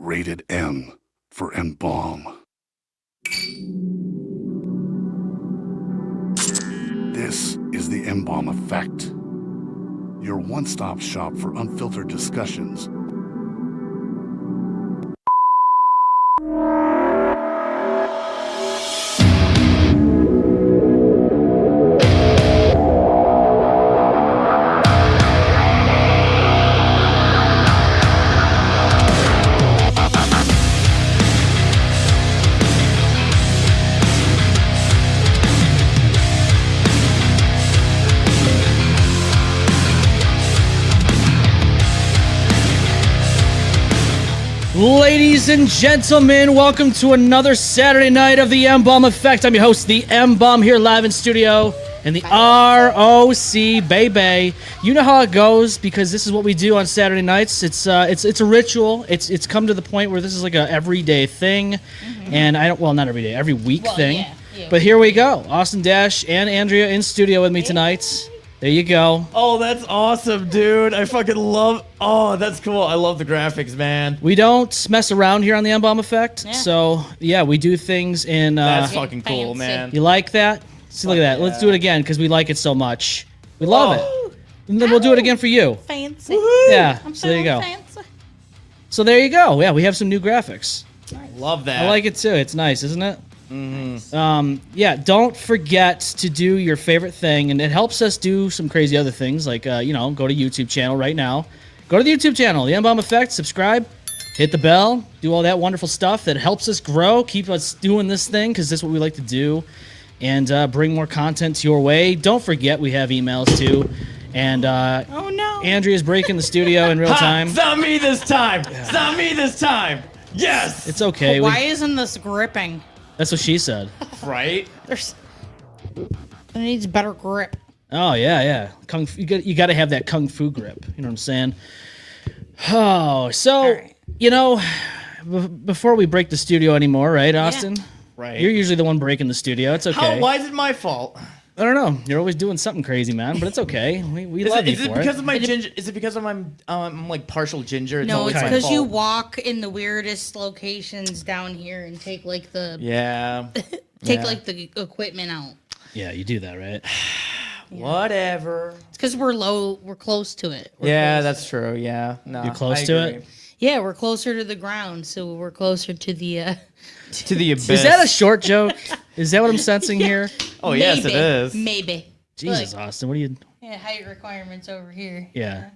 Rated M for M-Balm. This is the M-Balm Effect, your one-stop shop for unfiltered discussions. Ladies and gentlemen, welcome to another Saturday night of the M-Balm Effect. I'm your host, the M-Balm, here live in studio in the ROC, baby. You know how it goes because this is what we do on Saturday nights. It's a ritual. It's come to the point where this is like a everyday thing, and not every day, every week thing. Yeah, but here we go. Austin Dash and Andrea in studio with me tonight. There you go. Oh, that's awesome, dude. I fucking love... Oh, that's cool. I love the graphics, man. We don't mess around here on the M-Balm Effect. Yeah. So, yeah, we do things in... that's fucking cool, man. You like that? See, look at that. Yeah. Let's do it again because we like it so much. We love it. And then we'll do it again for you. Fancy. Woo-hoo. Yeah, so there you go. Fancy. So there you go. Yeah, we have some new graphics. Nice. Love that. I like it too. It's nice, isn't it? Mm-hmm. Yeah, don't forget to do your favorite thing, and it helps us do some crazy other things, like, go to YouTube channel right now. Go to the YouTube channel, the M-Balm Effect, subscribe, hit the bell, do all that wonderful stuff that helps us grow, keep us doing this thing, because this is what we like to do, and bring more content to your way. Don't forget we have emails, too, and oh, no. Andrea's breaking the studio in real time. It's not me this time! It's not me this time! Yes! It's okay. Why isn't this gripping? That's what she said. Right? It needs better grip. Oh, yeah. You got to have that kung fu grip. You know what I'm saying? Oh, so, right. Before we break the studio anymore, right, Austin? Yeah. Right. You're usually the one breaking the studio. It's okay. Why is it my fault? I don't know. You're always doing something crazy, man, but it's okay. We love you for it. Is it because of my ginger? Is it because I'm like partial ginger? No, it's because you walk in the weirdest locations down here and take like the like the equipment out. Yeah, you do that, right? Whatever. It's because we're close to it. That's true. Yeah, no, you're close to it. Yeah, we're closer to the ground, so we're closer to the to the abyss. Is that a short joke? Is that what I'm sensing here? Oh, maybe, yes, it is. Maybe. Jesus, look, Austin, what are you? Yeah, height requirements over here. Yeah.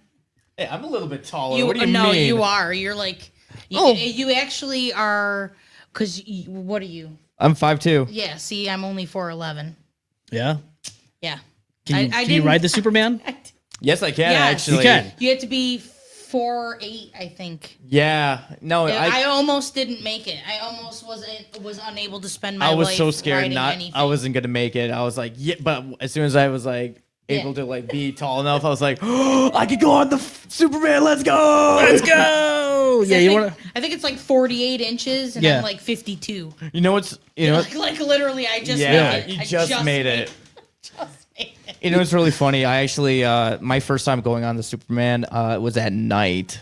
Hey, I'm a little bit taller. What do you mean? No, you are. You're like, you actually are. Cause what are you? I'm 5'2". Yeah. See, I'm only 4'11". Yeah. Yeah. Can you ride the Superman? Yes, I can. Yes. Actually, you can. You have to be 4'8", I think. Yeah. No, I almost didn't make it. I almost was unable to spend my life. I was so scared. Anything. I wasn't gonna make it. I was like, yeah. But as soon as I was like able to like be tall enough, I was like, oh, I could go on the Superman. Let's go. Let's go. Yeah, I think it's like 48 inches, and I'm like 52. You know what's like literally, I just made it. You just made it. You know, it's really funny. I actually, my first time going on the Superman was at night.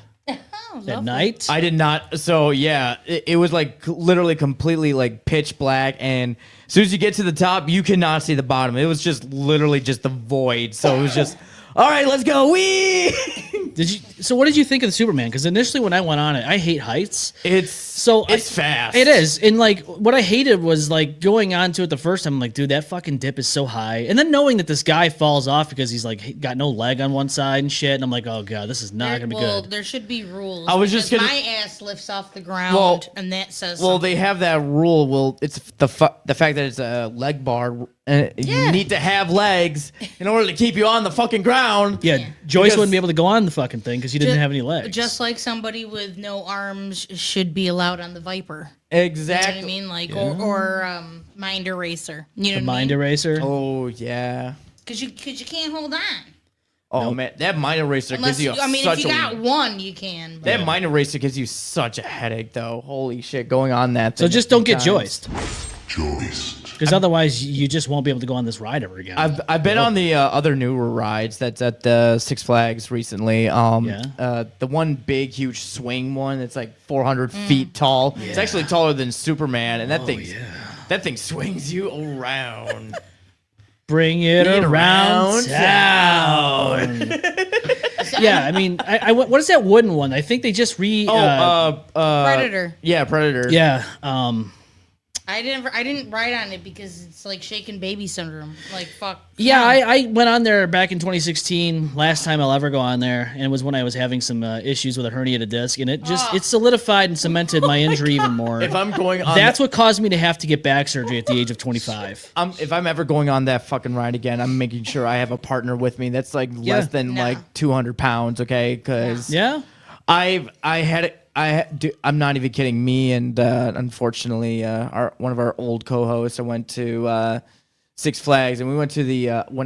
At night? I did not. So, yeah, it was like literally completely like pitch black. And as soon as you get to the top, you cannot see the bottom. It was just literally just the void. So it was just, all right, let's go. Wee! So what did you think of the Superman? Because initially when I went on it, I hate heights. It's fast. It is. And like what I hated was like going on to it the first time, I'm like, dude, that fucking dip is so high. And then knowing that this guy falls off because he's like got no leg on one side and shit. And I'm like, oh god, this is not gonna be good. There should be rules. I was just gonna, my ass lifts off the ground, and that says something. They have that rule. Well, it's the fact that it's a leg bar. You need to have legs in order to keep you on the fucking ground. Yeah, Joyce wouldn't be able to go on the fucking thing because you didn't have any legs. Just like somebody with no arms should be allowed on the Viper. Exactly. You know what I mean? Like, or Mind Eraser. You know what I mean? Mind Eraser? Oh, yeah. Because you can't hold on. Oh, man. That Mind Eraser gives you if you got one, you can. That Mind Eraser gives you such a headache, though. Holy shit, going on that thing. So just don't get joiced. Because otherwise, you just won't be able to go on this ride ever again. I've been on the other newer rides that's at the Six Flags recently. The one big, huge swing one that's like 400 feet tall. Yeah. It's actually taller than Superman, and that thing swings you around. Bring it around town. Yeah, I mean, what is that wooden one? I think they just Predator. Yeah, Predator. Yeah. I didn't ride on it because it's like shaken baby syndrome. Like, fuck. Yeah, I went on there back in 2016. Last time I'll ever go on there, and it was when I was having some issues with a herniated disc, and it solidified and cemented my injury even more. If I'm going on, that's what caused me to have to get back surgery at the age of 25. If I'm ever going on that fucking ride again, I'm making sure I have a partner with me that's like less than like 200 pounds, okay? Because I'm not even kidding. Me and unfortunately, one of our old co-hosts, I went to Six Flags, and we went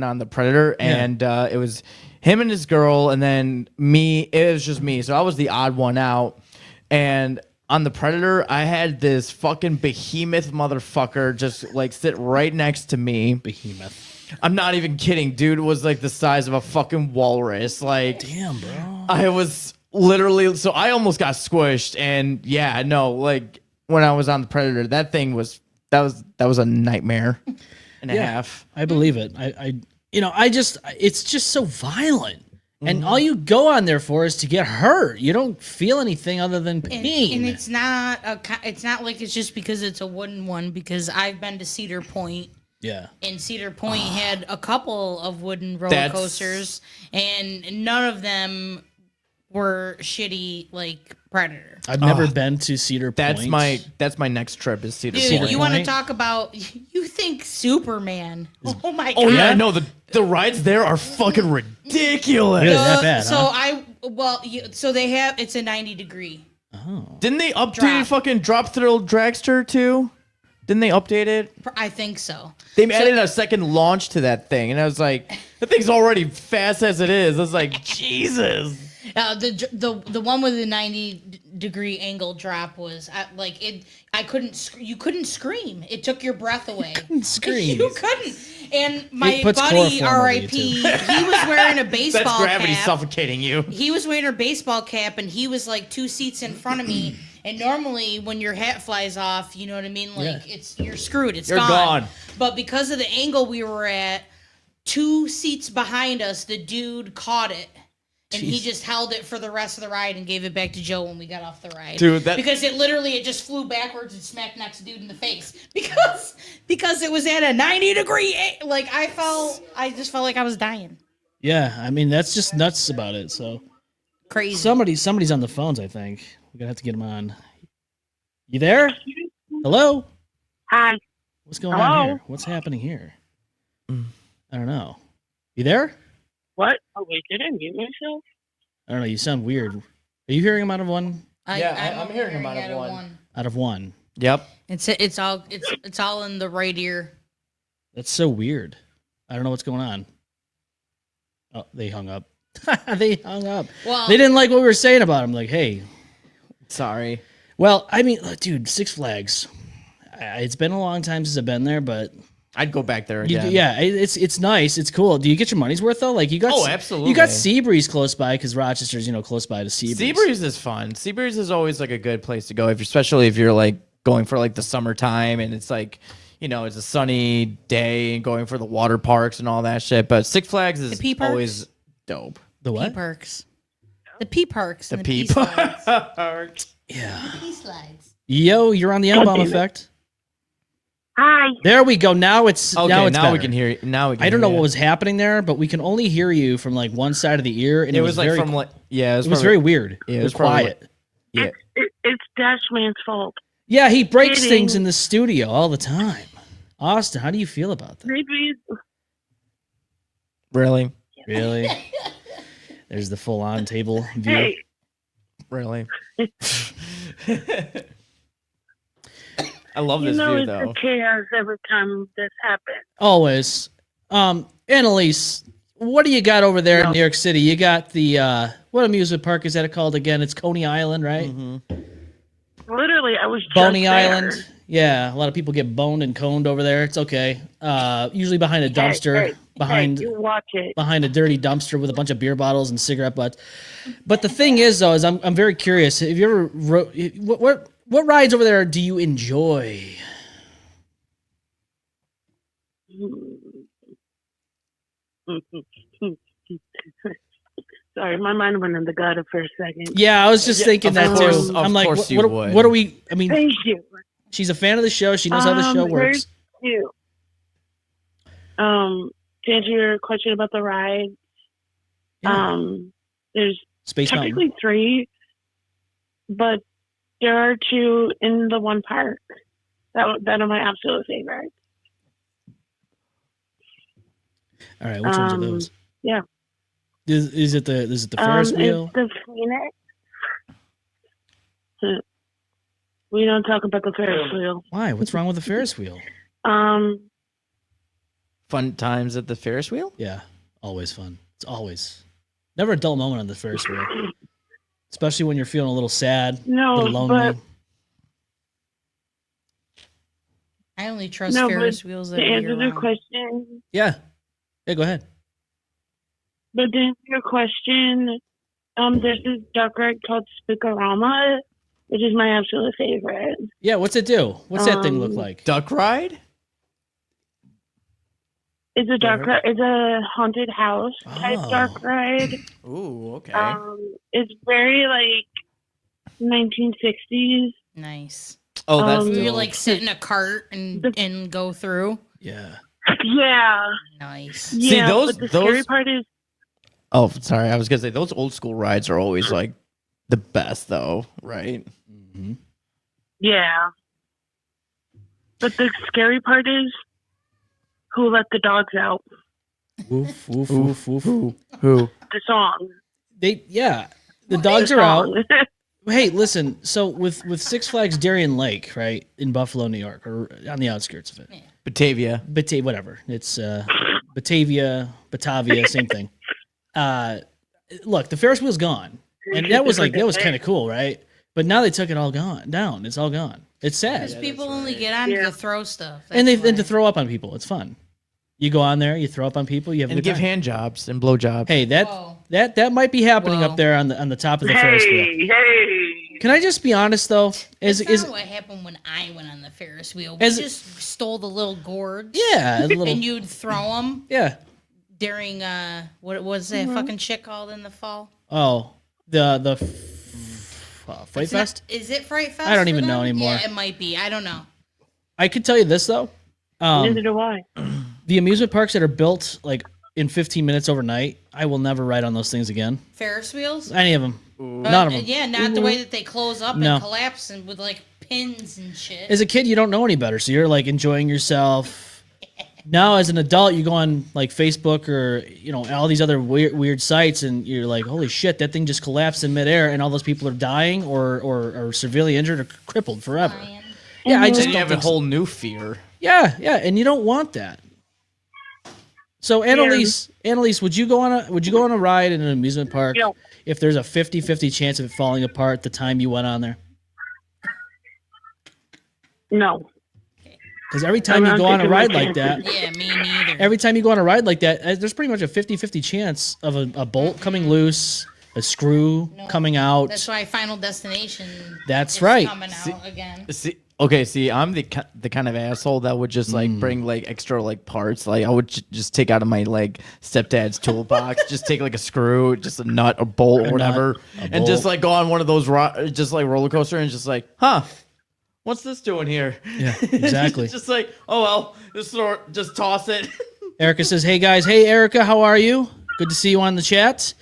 on the Predator, and it was him and his girl, and then me. It was just me, so I was the odd one out. And on the Predator, I had this fucking behemoth motherfucker just like sit right next to me. Behemoth. I'm not even kidding, dude. Was like the size of a fucking walrus. Like, damn, bro. I was. Literally, so I almost got squished, and like when I was on the Predator, that thing was a nightmare and a half. I believe it. It's just so violent, and all you go on there for is to get hurt. You don't feel anything other than pain. And it's not like it's just because it's a wooden one. Because I've been to Cedar Point. Yeah. And Cedar Point had a couple of wooden roller coasters, and none of them were shitty like Predator. I've never been to Cedar Point. That's my next trip is Cedar Dude, Point. you want to talk about? You think Superman? Oh my god! Oh yeah, no, the rides there are fucking ridiculous. Really that bad? So they have it's a 90-degree. Oh. Didn't they update fucking Drop Thrill Dragster too? Didn't they update it? I think so. They added a second launch to that thing, and I was like, that thing's already fast as it is. I was like, Jesus. The one with the 90-degree angle drop was you couldn't scream. It took your breath away. Couldn't scream. You couldn't. And my buddy, R.I.P., he was wearing a baseball cap. That's gravity suffocating you. He was wearing a baseball cap, and he was like 2 seats in front of me. And normally, when your hat flies off, you know what I mean? Like you're screwed. You're gone. But because of the angle we were at, 2 seats behind us, the dude caught it. And he just held it for the rest of the ride and gave it back to Joe when we got off the ride. Dude, because it just flew backwards and smacked next dude in the face. Because it was at a 90-degree, like I just felt like I was dying. Yeah, I mean that's just nuts about it. So crazy. Somebody's on the phones. I think we're gonna have to get him on. You there? Hello. Hi. What's going on here? What's happening here? I don't know. You there? What? Oh, wait, did I mute myself? I don't know. You sound weird. Are you hearing him out of one? I'm hearing him out of one. Out of one. Yep. It's all in the right ear. That's so weird. I don't know what's going on. Oh, they hung up. They hung up. Well, they didn't like what we were saying about him. Like, hey, sorry. Well, I mean, dude, Six Flags. It's been a long time since I've been there, but I'd go back there again. It's nice. It's cool. Do you get your money's worth though? Like you got absolutely. You got Seabreeze close by because Rochester's close by to Seabreeze. Seabreeze is fun. Seabreeze is always like a good place to go, especially if you're like going for like the summertime and it's like it's a sunny day and going for the water parks and all that shit. But Six Flags is always dope. The what? P-Parks. The P-Parks. The P-Parks. Yeah. The P-Slides. Yo, you're on the M-Balm Effect. Hi. There we go. Now it's okay. Now we can hear you. Now we can. I don't know what was happening there, but we can only hear you from like one side of the ear, and it was like very, it was very weird. Yeah, it was quiet. It's Dashman's fault. Yeah, he breaks things in the studio all the time. Austin, how do you feel about that? Maybe. Really? There's the full-on table view. Hey. Really? I love this view, though. It's chaos every time this happens. Always. Annalise, what do you got over there in New York City? You got the, what amusement park is that called again? It's Coney Island, right? Mm-hmm. literally, I was just Boney there. Island. Yeah, a lot of people get boned and coned over there. It's okay. Usually behind a dumpster, You watch it. behind a dirty dumpster with a bunch of beer bottles and cigarette butts. But the thing is, though, is I'm very curious. Have you ever what rides over there do you enjoy? Sorry, my mind went in the gutter for a second. Yeah, I was just thinking that course, too. of I'm like, course you what would. are we? I mean, Thank you. she's a fan of the show. She knows how the show works. There's two. To answer your question about the ride, there's Space technically Mountain. 3, but there are 2 in the one park that are my absolute favorite. All right, which ones are those? Yeah. Is it the Ferris wheel? It's the Phoenix. We don't talk about the Ferris wheel. Why? What's wrong with the Ferris wheel? Fun times at the Ferris wheel? Yeah, always fun. It's always never a dull moment on the Ferris wheel, especially when you're feeling a little sad, a little lonely. But I only trust Ferris wheels that to are answer the year-round. question, Yeah, go ahead. but to answer your question, there's this duck ride called Spookorama, which is my absolute favorite. Yeah, what's it do? What's that thing look like? Duck ride? It's a duck ride. It's a haunted house type Oh. duck ride. Ooh, okay. It's very like 1960s. Nice. Oh, that's You dope. like sit in a cart and go through. Yeah. Yeah. Nice. Yeah, those- but the scary those- part is Oh, sorry. I was gonna say those old school rides are always like the best, though, right? Mm-hmm. yeah. But the scary part is who let the dogs out. Woof woof woof woof. Who? The song. The dogs are out. Hey, listen. So with Six Flags Darien Lake, right in Buffalo, New York, or on the outskirts of it, Batavia. whatever. It's Batavia, same thing. Look, the Ferris wheel's gone, and that was kind of cool, right? But now they took it all down. It's all gone. It's sad. Because people only get on to throw stuff. And That's and to why. throw up on people. It's fun. You go on there, you throw up on people, you have a And good give time. hand jobs and blow jobs. Hey, Whoa. that might be happening Whoa. up there on the top of the Ferris wheel. Hey. Can I just be honest though? That's not what happened when I went on the Ferris wheel. We just stole the little gourds. Yeah, a little. And you'd throw them Yeah. during what was that fucking shit called in the fall? Oh, the Fright It's not- Fest. Is it Fright Fest? I don't for even know them? anymore. Yeah, it might be. I don't know. I could tell you this though. Neither do I. The amusement parks that are built like in 15 minutes overnight, I will never ride on those things again. Ferris wheels? Any of them. But, None of them. Yeah, not the way that they close up No. and collapse and with like pins and shit. As a kid, you don't know any better, so you're like enjoying yourself. Now, as an adult, you go on like Facebook or all these other weird sites, and you're like, "Holy shit, that thing just collapsed in midair, and all those people are dying or severely injured or crippled forever." Ryan. Yeah, I just Then you don't have a think so. whole new fear. Yeah, and you don't want that. So, Annalise, would you go on a ride in an amusement park No. if there's a 50-50 chance of it falling apart the time you went on there? No. Because every time you go on a ride like that, Yeah, me neither. every time you go on a ride like that, there's pretty much a 50-50 chance of a bolt coming loose, a screw coming out. That's why Final Destination. That's is right. Coming out again. See, I'm the kind of asshole that would just like bring like extra like parts. Like I would just take out of my like stepdad's toolbox, just take like a screw, just a nut, a bolt, or whatever, and just like go on one of those just like roller coaster and just like, what's this doing here? Yeah, exactly. Just like, oh well, just toss it. Erica says, "Hey guys, hey Erica, how are you? Good to see you on the chat."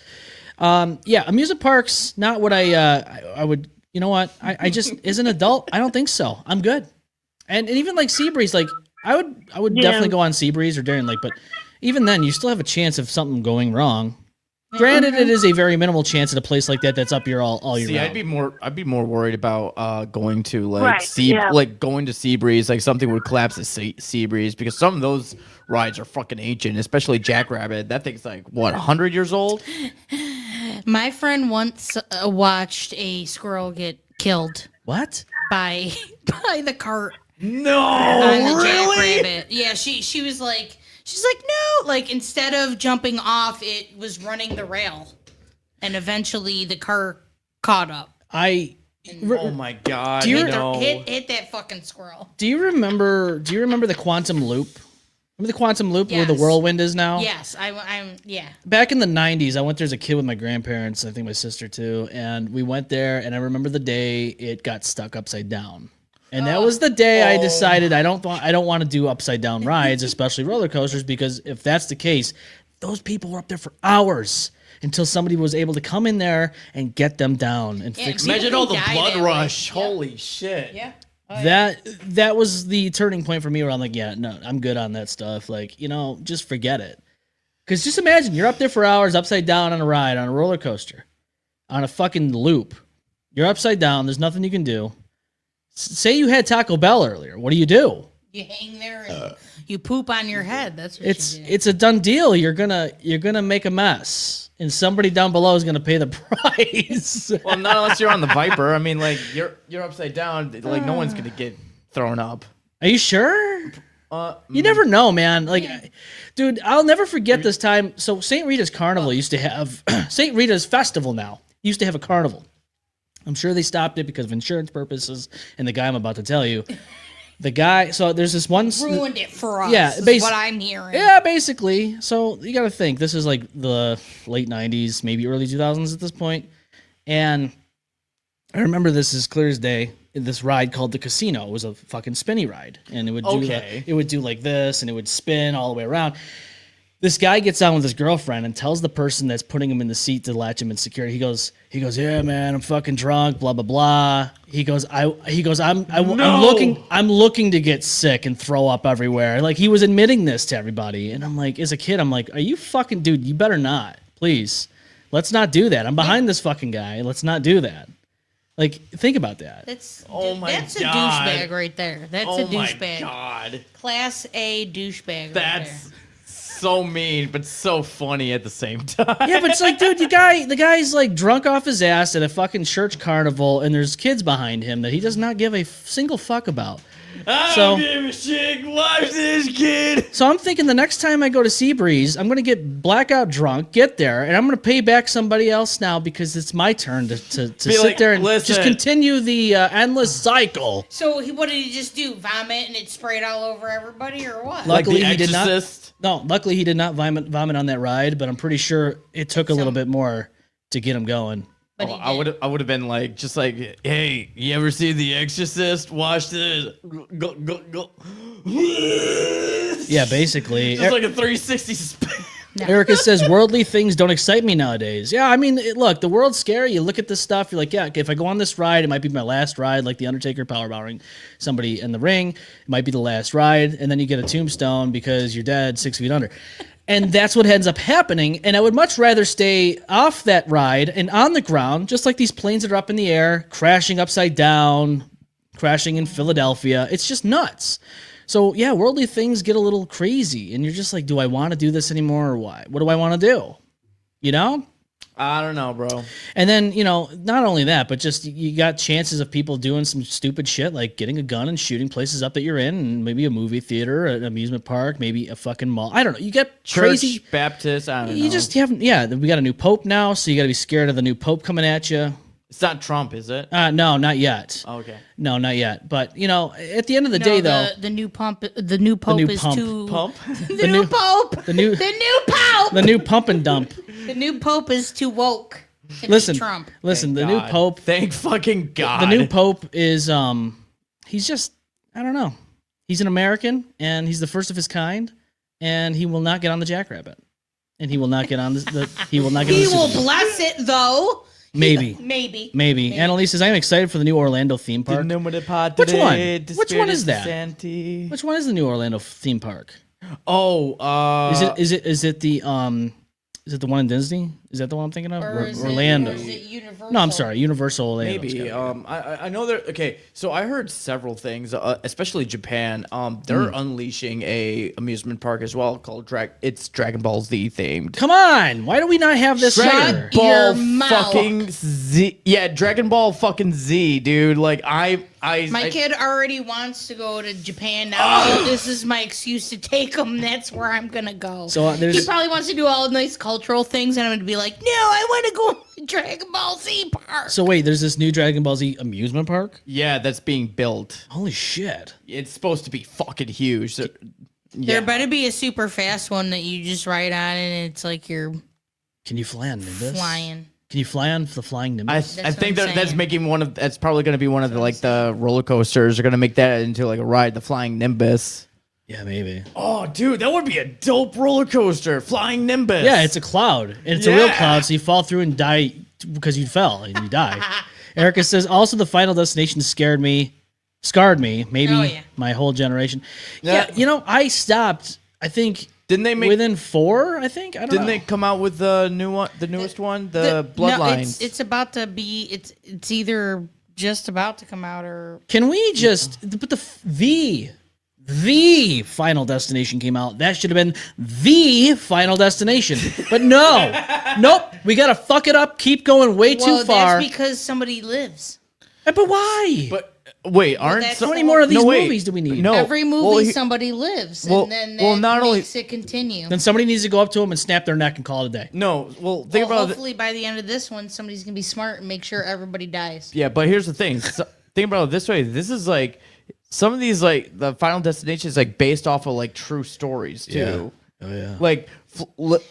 Yeah, amusement parks, not what I would. You know what? I just as an adult, I don't think so. I'm good. And even like Seabreeze, like I would definitely go on Seabreeze or Darien Lake, but even then, you still have a chance of something going wrong. Granted, it is a very minimal chance at a place like that that's up here all year See, round. I'd be more worried about going to like Right, going to Seabreeze, like something would collapse at Seabreeze because some of those rides are fucking ancient, especially Jackrabbit. That thing's like what 100 years old. My friend once watched a squirrel get killed. What? by the cart. No, On the really? jackrabbit. Yeah, she's like no, like instead of jumping off, it was running the rail, and eventually the car caught up. Oh my god! Hit that fucking squirrel. Do you remember the quantum loop? Remember the quantum loop where Yes. the whirlwind is now? Yes, I'm. Yeah. Back in the 90s, I went there as a kid with my grandparents, I think my sister too, and we went there, and I remember the day it got stuck upside down. And that was the day I decided I don't want to do upside down rides, especially roller coasters, because if that's the case, those people were up there for hours until somebody was able to come in there and get them down and fix it. Imagine all the Die blood that way. rush. Yep. Holy shit! Yeah. That was the turning point for me where I'm like, yeah, no, I'm good on that stuff. Like, just forget it. Because just imagine you're up there for hours upside down on a ride, on a roller coaster, on a fucking loop. You're upside down. There's nothing you can do. Say you had Taco Bell earlier. What do? You hang there and you poop on your head. That's what you do. It's a done deal. You're gonna make a mess, and somebody down below is gonna pay the price. Well, not unless you're on the Viper. I mean, like you're upside down. Like no one's gonna get thrown up. Are you sure? You never know, man. Like, dude, I'll never forget this time. So St. Rita's Carnival used to have St. Rita's Festival. Now used to have a carnival. I'm sure they stopped it because of insurance purposes. And the guy I'm about to tell you, so there's this one ruined it for us. Yeah, is what I'm hearing. Yeah, basically. So you got to think this is like the late 90s, maybe early 2000s at this point. And I remember this as clear as day. This ride called the Casino. It was a fucking spinny ride, and it would do like this, and it would spin all the way around. This guy gets on with his girlfriend and tells the person that's putting him in the seat to latch him in security. He goes, yeah, man, I'm fucking drunk, blah blah blah. He goes, I'm looking to get sick and throw up everywhere. Like he was admitting this to everybody, and I'm like, as a kid, I'm like, are you fucking dude? You better not, please. Let's not do that. I'm behind this fucking guy. Let's not do that. Like, think about that. That's God. a douchebag right there. That's a douchebag. Oh my god. Class A douchebag. That's right there. so mean, but so funny at the same time. Yeah, but it's like, dude, the guy's like drunk off his ass at a fucking church carnival, and there's kids behind him that he does not give a single fuck about. I don't give a shit. Watch this kid. So I'm thinking the next time I go to Seabreeze, I'm gonna get blackout drunk, get there, and I'm gonna pay back somebody else now because it's my turn to sit there and just continue the endless cycle. So what did he just do? Vomit and it sprayed all over everybody, or what? Luckily, like the he did not. Exorcist? No, luckily he did not vomit on that ride, but I'm pretty sure it took a little bit more to get him going. But I would have been like, just like, hey, you ever see The Exorcist? Watch this. Go. Yeah, basically. Just like a 360 spin. Erica says, worldly things don't excite me nowadays. Yeah, I mean, look, the world's scary. You look at this stuff, you're like, yeah, if I go on this ride, it might be my last ride, like The Undertaker powerbowing somebody in the ring. It might be the last ride, and then you get a tombstone because you're dead 6 feet under. And that's what ends up happening. And I would much rather stay off that ride and on the ground, just like these planes that are up in the air, crashing upside down, crashing in Philadelphia. It's just nuts. So, yeah, worldly things get a little crazy. And you're just like, do I want to do this anymore or what? What do I want to do? You know? I don't know, bro. And then, not only that, but just you got chances of people doing some stupid shit like getting a gun and shooting places up that you're in, and maybe a movie theater, an amusement park, maybe a fucking mall. I don't know. You get Church, crazy. Baptist, I don't know. You just haven't. Yeah, we got a new pope now, so you got to be scared of the new pope coming at you. It's not Trump, is it? No, not yet. Oh, okay. No, not yet. But at the end of the day, though, the new pope is too Pump? The new pope. the new pope. the new pump and dump. The new pope is too woke. to be Listen, Trump. listen. Thank The God. new pope. Thank fucking God. The new pope is he's just, I don't know. He's an American, and he's the first of his kind, and he will not get on the jackrabbit, and he will not get on he will not get. He on the will Super Bowl. bless it though. Maybe. Annalise says, I'm excited for the new Orlando theme park. Which one? Which one is that? Which one is the new Orlando theme park? Oh, Is it the one in Disney? Is that the one I'm thinking of? Or is Orlando. It, or is it Universal? No, I'm sorry, Universal Orlando. maybe. I know there. Okay, so I heard several things, especially Japan. They're unleashing a amusement park as well called It's Dragon Ball Z themed. Come on, why do we not have this here? Your Ball mouth. fucking Z. Yeah, Dragon Ball fucking Z, dude. Like I My kid already wants to go to Japan now. So this is my excuse to take him. That's where I'm gonna go. So he probably wants to do all the nice cultural things, and I'm gonna be like, no, I want to go to Dragon Ball Z park. So wait, there's this new Dragon Ball Z amusement park? Yeah, that's being built. Holy shit. It's supposed to be fucking huge. So, There better be a super fast one that you just ride on, and it's like you're. Can you fly on Nimbus? Flying. Can you fly on the flying Nimbus? I think that's making that's probably going to be one of the the roller coasters. They're going to make that into like a ride, the flying Nimbus. Yeah, maybe. Oh, dude, that would be a dope roller coaster, flying Nimbus. Yeah, it's a cloud. And it's a real cloud, so you fall through and die because you fell and you die. Erica says, also the Final Destination scarred me, maybe my whole generation. Yeah, I stopped, I think. Didn't they make within 4? I think. I don't know. Didn't they come out with the new one, the newest one, the Bloodlines? No, it's about to be. It's either just about to come out or. Can we just? But the Final Destination came out. That should have been the Final Destination. But nope. We gotta fuck it up. Keep going way too far. That's because somebody lives. But why? But. Wait, aren't so many more of these movies do we need? No, every movie somebody lives, and then that makes it continue. Then somebody needs to go up to them and snap their neck and call it a day. No, think about hopefully by the end of this one, somebody's gonna be smart and make sure everybody dies. Yeah, but here's the thing. Think about it this way. This is like some of these like the Final Destination is like based off of like true stories too. Yeah. Oh yeah. Like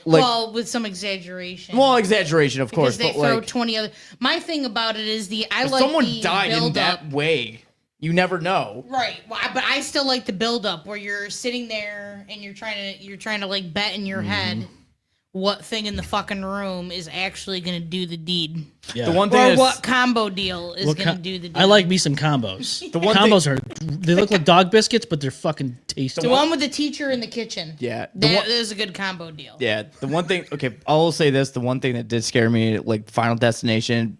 well, with some exaggeration. Well, exaggeration, of course. Because they throw 20 other. My thing about it is someone died in that way. You never know. Right. Well, but I still like the build up where you're sitting there and you're trying to like bet in your head what thing in the fucking room is actually going to do the deed. Yeah. The one thing or what combo deal is going to do the deed. I like me some combos. The combos they look like dog biscuits, but they're fucking tasty. The one with the teacher in the kitchen. Yeah. That is a good combo deal. Yeah. The one thing, okay, I will say this. The one thing that did scare me, like Final Destination,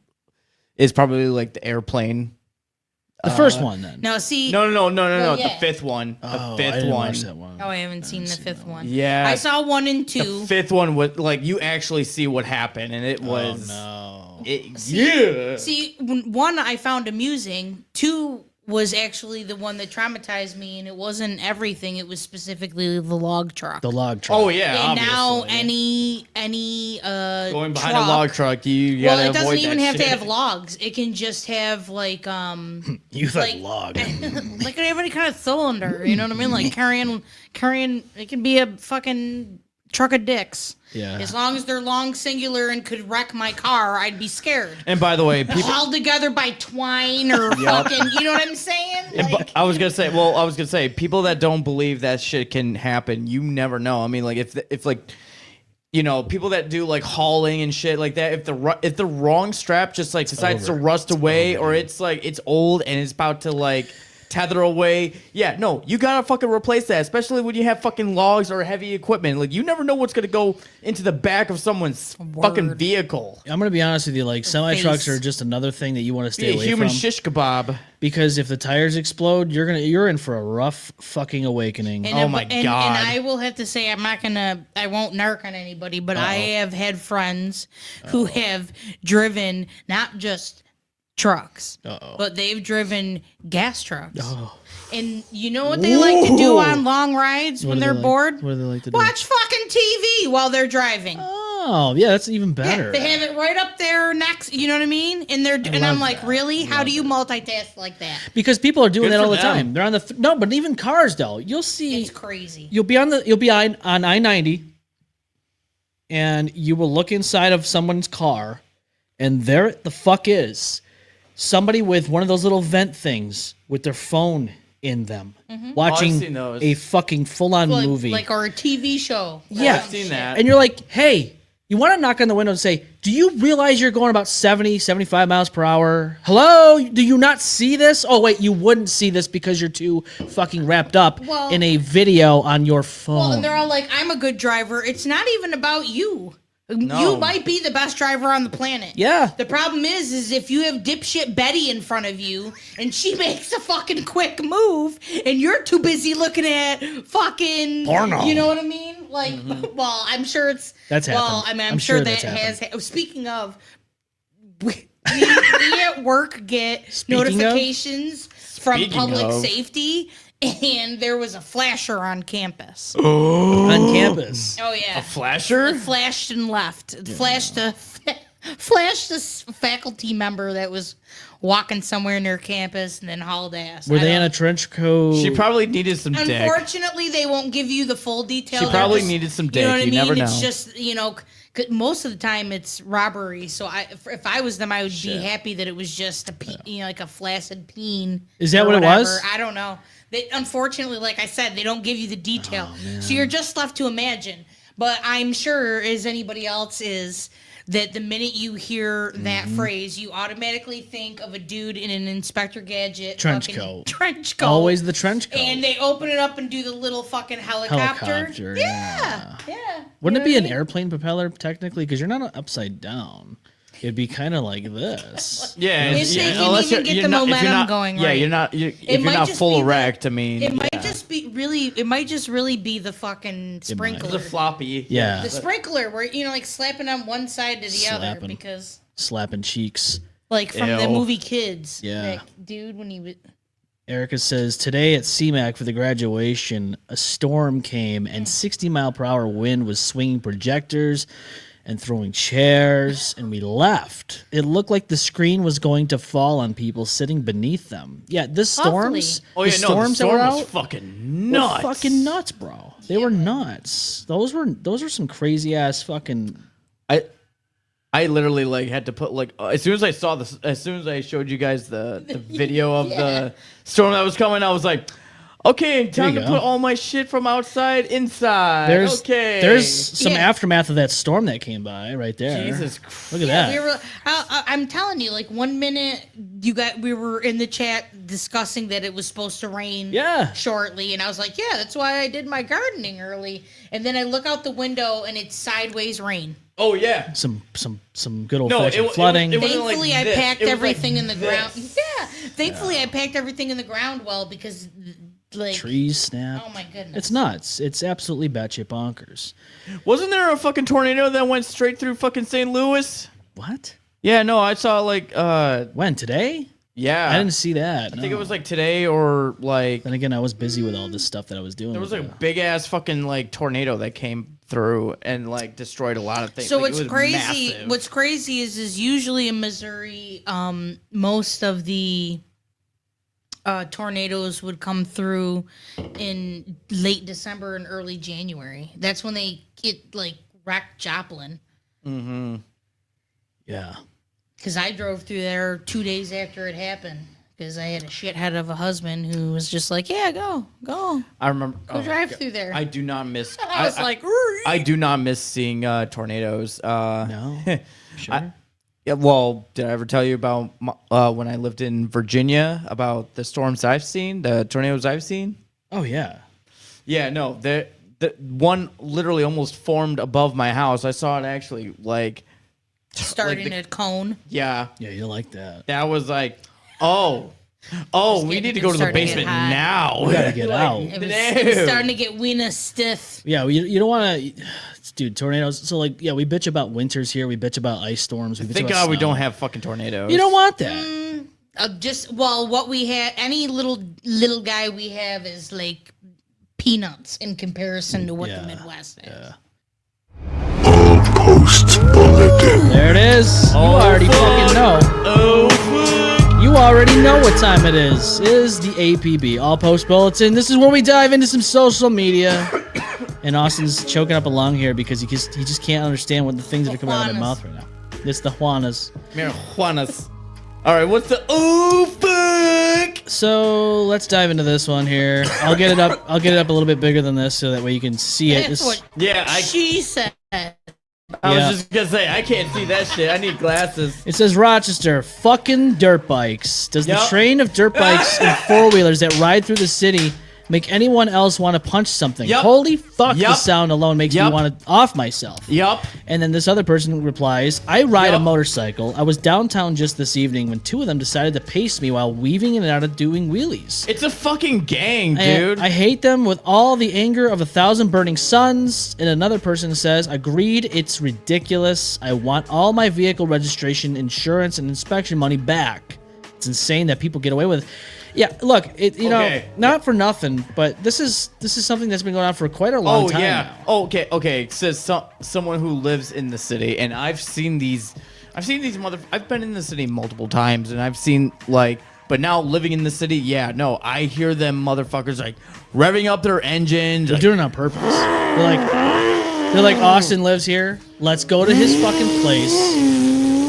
is probably like the airplane. The first one, then. No. Yeah. The fifth one. I fifth didn't one. watch that one. Oh, I haven't seen the fifth one. Yeah. I saw 1 and 2. The fifth one was like you actually see what happened, and it was. Oh, no. See, 1 I found amusing. 2 was actually the one that traumatized me, and it wasn't everything. It was specifically the log truck. The log truck. Oh yeah. And obviously. now any going behind truck, a log truck, you gotta it doesn't avoid even that have shit. to have logs. It can just have like You like log. like every kind of cylinder. You know what I mean? Like carrying. It can be a fucking truck of dicks. Yeah. As long as they're long, singular, and could wreck my car, I'd be scared. And by the way, people Held together by twine or fucking, you know what I'm saying? Like, I was gonna say, people that don't believe that shit can happen, you never know. I mean, like if like, people that do like hauling and shit like that, if the wrong strap just like decides to rust away, or it's like it's old and it's about to like tether away. Yeah, no, you gotta fucking replace that, especially when you have fucking logs or heavy equipment. Like, you never know what's gonna go into the back of someone's fucking vehicle. I'm gonna be honest with you, like semi-trucks are just another thing that you want to stay away human from. shish kebab. Because if the tires explode, you're in for a rough fucking awakening. Oh my God. And I will have to say, I won't narc on anybody, but I have had friends who have driven not just trucks, but they've driven gas trucks. And you know what they like to do on long rides when they're bored? What do they like to do? Watch fucking TV while they're driving. Oh, yeah, that's even better. Yeah, they have it right up there next, you know what I mean? And I'm like, that. Really? How do you multitask like that? Because people are doing that all the time. They're on the no, but even cars though. You'll see it's crazy. You'll be on I-90 and you will look inside of someone's car and there the fuck is somebody with one of those little vent things with their phone in them, watching a fucking full-on movie. Or a TV show. Yeah. I've seen that. And you're like, hey, you want to knock on the window and say, do you realize you're going about 70, 75 miles per hour? Hello? Do you not see this? Oh, wait, you wouldn't see this because you're too fucking wrapped up in a video on your phone. Well, and they're all like, I'm a good driver. It's not even about you. No. You might be the best driver on the planet. Yeah. The problem is if you have dipshit Betty in front of you and she makes a fucking quick move and you're too busy looking at fucking porno. You know what I mean? Like, well, I'm sure that's happened. Well, I mean, I'm sure that has. Speaking of, we at work get notifications from public safety, and there was a flasher on campus. On campus. Oh yeah, a flasher? It flashed and left. It flashed this faculty member that was walking somewhere near campus and then hauled ass. Were they in a trench coat? She probably needed some dick. Unfortunately, they won't give you the full details. She probably needed some dick. You know what I mean? Never know. It's just, most of the time it's robbery. So if I was them, I would be happy that it was just like a flaccid peen. Is that what it was? I don't know. Unfortunately, like I said, they don't give you the detail. So you're just left to imagine. But I'm sure, as anybody else is, that the minute you hear that phrase, you automatically think of a dude in an Inspector Gadget trench coat. Always the trench coat. And they open it up and do the little fucking helicopter. Yeah. Wouldn't it be an airplane propeller technically? Because you're not upside down. It'd be kind of like this. Yeah, unless you get the momentum going. Yeah, right. if you're not full erect. I mean, it might just be really. It might just really be the fucking sprinkler. The floppy. Yeah. The sprinkler, where like slapping on one side to the other because slapping cheeks. Like from the movie Kids. Yeah. That dude when he was. Erica says, today at CMAC for the graduation, a storm came and 60-mile-per-hour wind was swinging projectors and throwing chairs, and we left. It looked like the screen was going to fall on people sitting beneath them. Yeah, the storms. The storm was fucking nuts. Were fucking nuts, bro. They were nuts. Those were some crazy ass fucking. I literally had to put as soon as I showed you guys the video of the storm that was coming, I was like, okay, time to put all my shit from outside inside. There's some aftermath of that storm that came by right there. Jesus Christ. Look at that. We were, I'm telling you, 1 minute we were in the chat discussing that it was supposed to rain shortly, and I was like, yeah, that's why I did my gardening early. And then I look out the window and it's sideways rain. Oh yeah, some good old fashioned flooding. Thankfully, I packed everything in the ground. Yeah, thankfully I packed everything in the ground well because. Trees snap. Oh my goodness. It's nuts. It's absolutely batshit bonkers. Wasn't there a fucking tornado that went straight through fucking St. Louis? What? Yeah, no, I saw when? Today? Yeah. I didn't see that. I think it was today or Then again, I was busy with all this stuff that I was doing. There was a big ass fucking tornado that came through and destroyed a lot of things. So what's crazy? Massive. What's crazy is usually in Missouri, most of the tornadoes would come through in late December and early January. That's when they get wrecked Joplin. Mm-hmm. Yeah. Because I drove through there 2 days after it happened. Because I had a shithead of a husband who was just like, "Yeah, go." I remember. Go drive through there. I do not miss. I was like, I do not miss seeing tornadoes. No. Sure. Yeah, well, did I ever tell you about when I lived in Virginia about the storms I've seen, the tornadoes I've seen? Oh, yeah. Yeah, no, the one literally almost formed above my house. I saw it actually starting at cone. Yeah. Yeah, you like that. That was we need to go to the basement now. We gotta get out. It was starting to get weena stiff. Yeah, you don't want to, dude. Tornadoes. So we bitch about winters here. We bitch about ice storms. Thank God we don't have fucking tornadoes. You don't want that. What we have, any little guy we have is like peanuts in comparison to what the Midwest has. All posts bulletin. There it is. You already fucking know. You already know what time it is. It is the APB, All Post Bulletin. This is where we dive into some social media. And Austin's choking up a lung here because he just can't understand what the things that are coming out of my mouth right now. It's the Juanas. Marijuanas. All right, what's the fuck? So let's dive into this one here. I'll get it up. I'll get it up a little bit bigger than this so that way you can see it. That's what she said. I was just gonna say I can't see that shit. I need glasses. It says Rochester, fucking dirt bikes. Does the train of dirt bikes and four-wheelers that ride through the city make anyone else want to punch something? Holy fuck, the sound alone makes me want to off myself. And then this other person replies, I ride a motorcycle. I was downtown just this evening when two of them decided to pace me while weaving in and out of doing wheelies. It's a fucking gang, dude. I hate them with all the anger of 1,000 burning suns. And another person says, agreed, it's ridiculous. I want all my vehicle registration, insurance, and inspection money back. It's insane that people get away with it. Yeah, look, you know, Okay. not for nothing, but this is something that's been going on for quite a long time now. Okay. Says someone who lives in the city, and I've seen these I've been in the city multiple times, and I've seen but now living in the city, yeah, no, I hear them motherfuckers like revving up their engines. They're doing it on purpose. They're like, Austin lives here. Let's go to his fucking place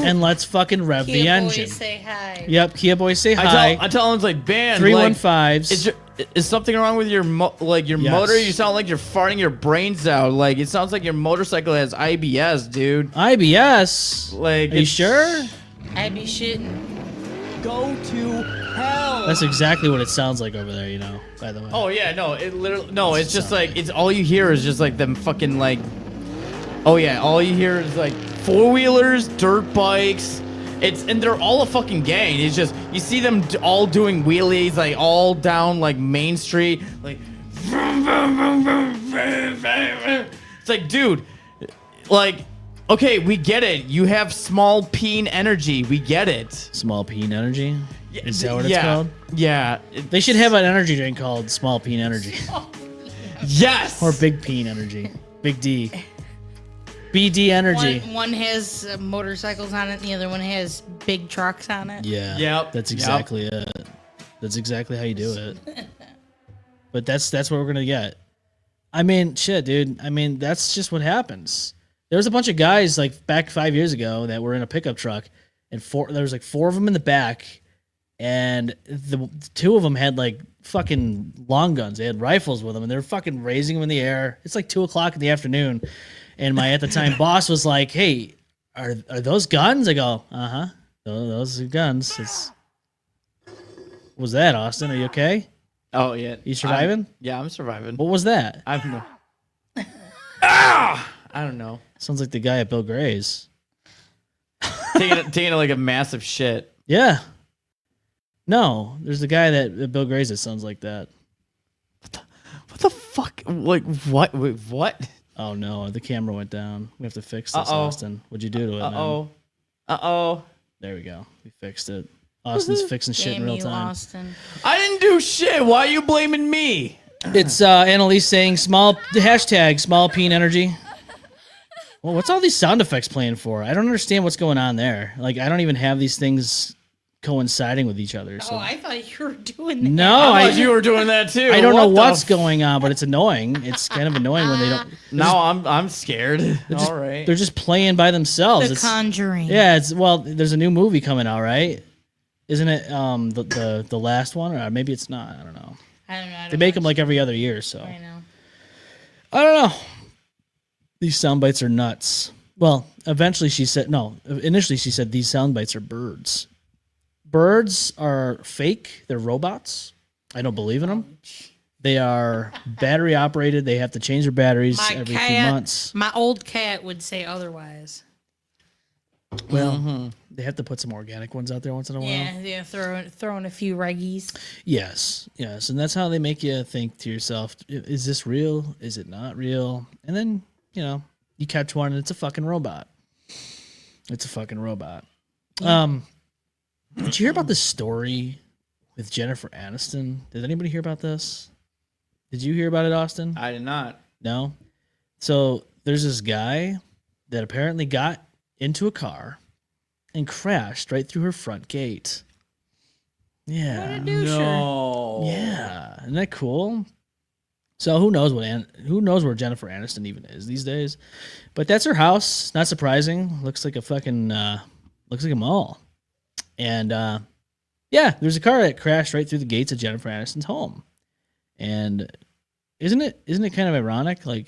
and let's fucking rev the engine. Boys say hi. Yep, Kia boys say hi. I tell them it's like, band, 315s. Is something wrong with your motor? You sound like you're farting your brains out. Like it sounds like your motorcycle has IBS, dude. IBS? Like, are you sure? I be shitting. Go to hell. That's exactly what it sounds like over there, you know, by the way. Oh yeah, no, it literally it's just like it's all you hear is just like them fucking like. Oh yeah, all you hear is like 4-wheelers, dirt bikes. And they're all a fucking gang. It's just you see them all doing wheelies like all down like Main Street, like. It's like, dude, like, okay, we get it. You have small peen energy. We get it. Small peen energy? Is that what it's yeah, called? Yeah. They should have an energy drink called Small Peen Energy. Yes. Or Big Peen Energy. Big D. BD Energy. One has motorcycles on it, and the other one has big trucks on it. Yeah. Yep. That's exactly it. That's exactly how you do it. But that's what we're gonna get. I mean, shit, dude. I mean, that's just what happens. There was a bunch of guys like back 5 years ago that were in a pickup truck, and there was like 4 of them in the back, and the 2 of them had like fucking long guns. They had rifles with them, and they were fucking raising them in the air. It's like 2:00 in the afternoon. And my at the time boss was like, "Hey, are those guns?" I go, "Uh-huh. Those are guns." What was that, Austin? Are you okay? Oh yeah. You surviving? I'm surviving. What was that? I've no. I don't know. Sounds like the guy at Bill Gray's. taking like a massive shit. Yeah. No, there's the guy at Bill Gray's that sounds like that. What the fuck? Like what? Wait, what? Oh no, the camera went down. We have to fix this, Austin. What'd you do to it, man? There we go. We fixed it. Austin's fixing shit in real time. Austin. I didn't do shit. Why are you blaming me? It's Annalise saying hashtag small peen energy. Well, what's all these sound effects playing for? I don't understand what's going on there. Like, I don't even have these things coinciding with each other. So. Oh, I thought you were doing that. No, I thought you were doing that too. I don't know what's going on, but it's annoying. It's kind of annoying when they don't. Now I'm scared. All right. They're just playing by themselves. The Conjuring. Yeah, there's a new movie coming out, right? Isn't it the last one, or maybe it's not? I don't know. They make them like every other year, so. I know. I don't know. These sound bites are nuts. Well, eventually she said no. Initially she said these sound bites are birds. Birds are fake. They're robots. I don't believe in them. They are battery operated. They have to change their batteries every few months. My old cat would say otherwise. Well, they have to put some organic ones out there once in a while. Yeah, throw in a few reggies. Yes, and that's how they make you think to yourself, is this real? Is it not real? And then, you catch one and it's a fucking robot. It's a fucking robot. Did you hear about this story with Jennifer Aniston? Did anybody hear about this? Did you hear about it, Austin? I did not. No? So there's this guy that apparently got into a car and crashed right through her front gate. Yeah. What a doucher. No. Yeah. Isn't that cool? So who knows where Jennifer Aniston even is these days? But that's her house. Not surprising. Looks like a fucking looks like a mall. And there's a car that crashed right through the gates of Jennifer Aniston's home. And isn't it kind of ironic? Like,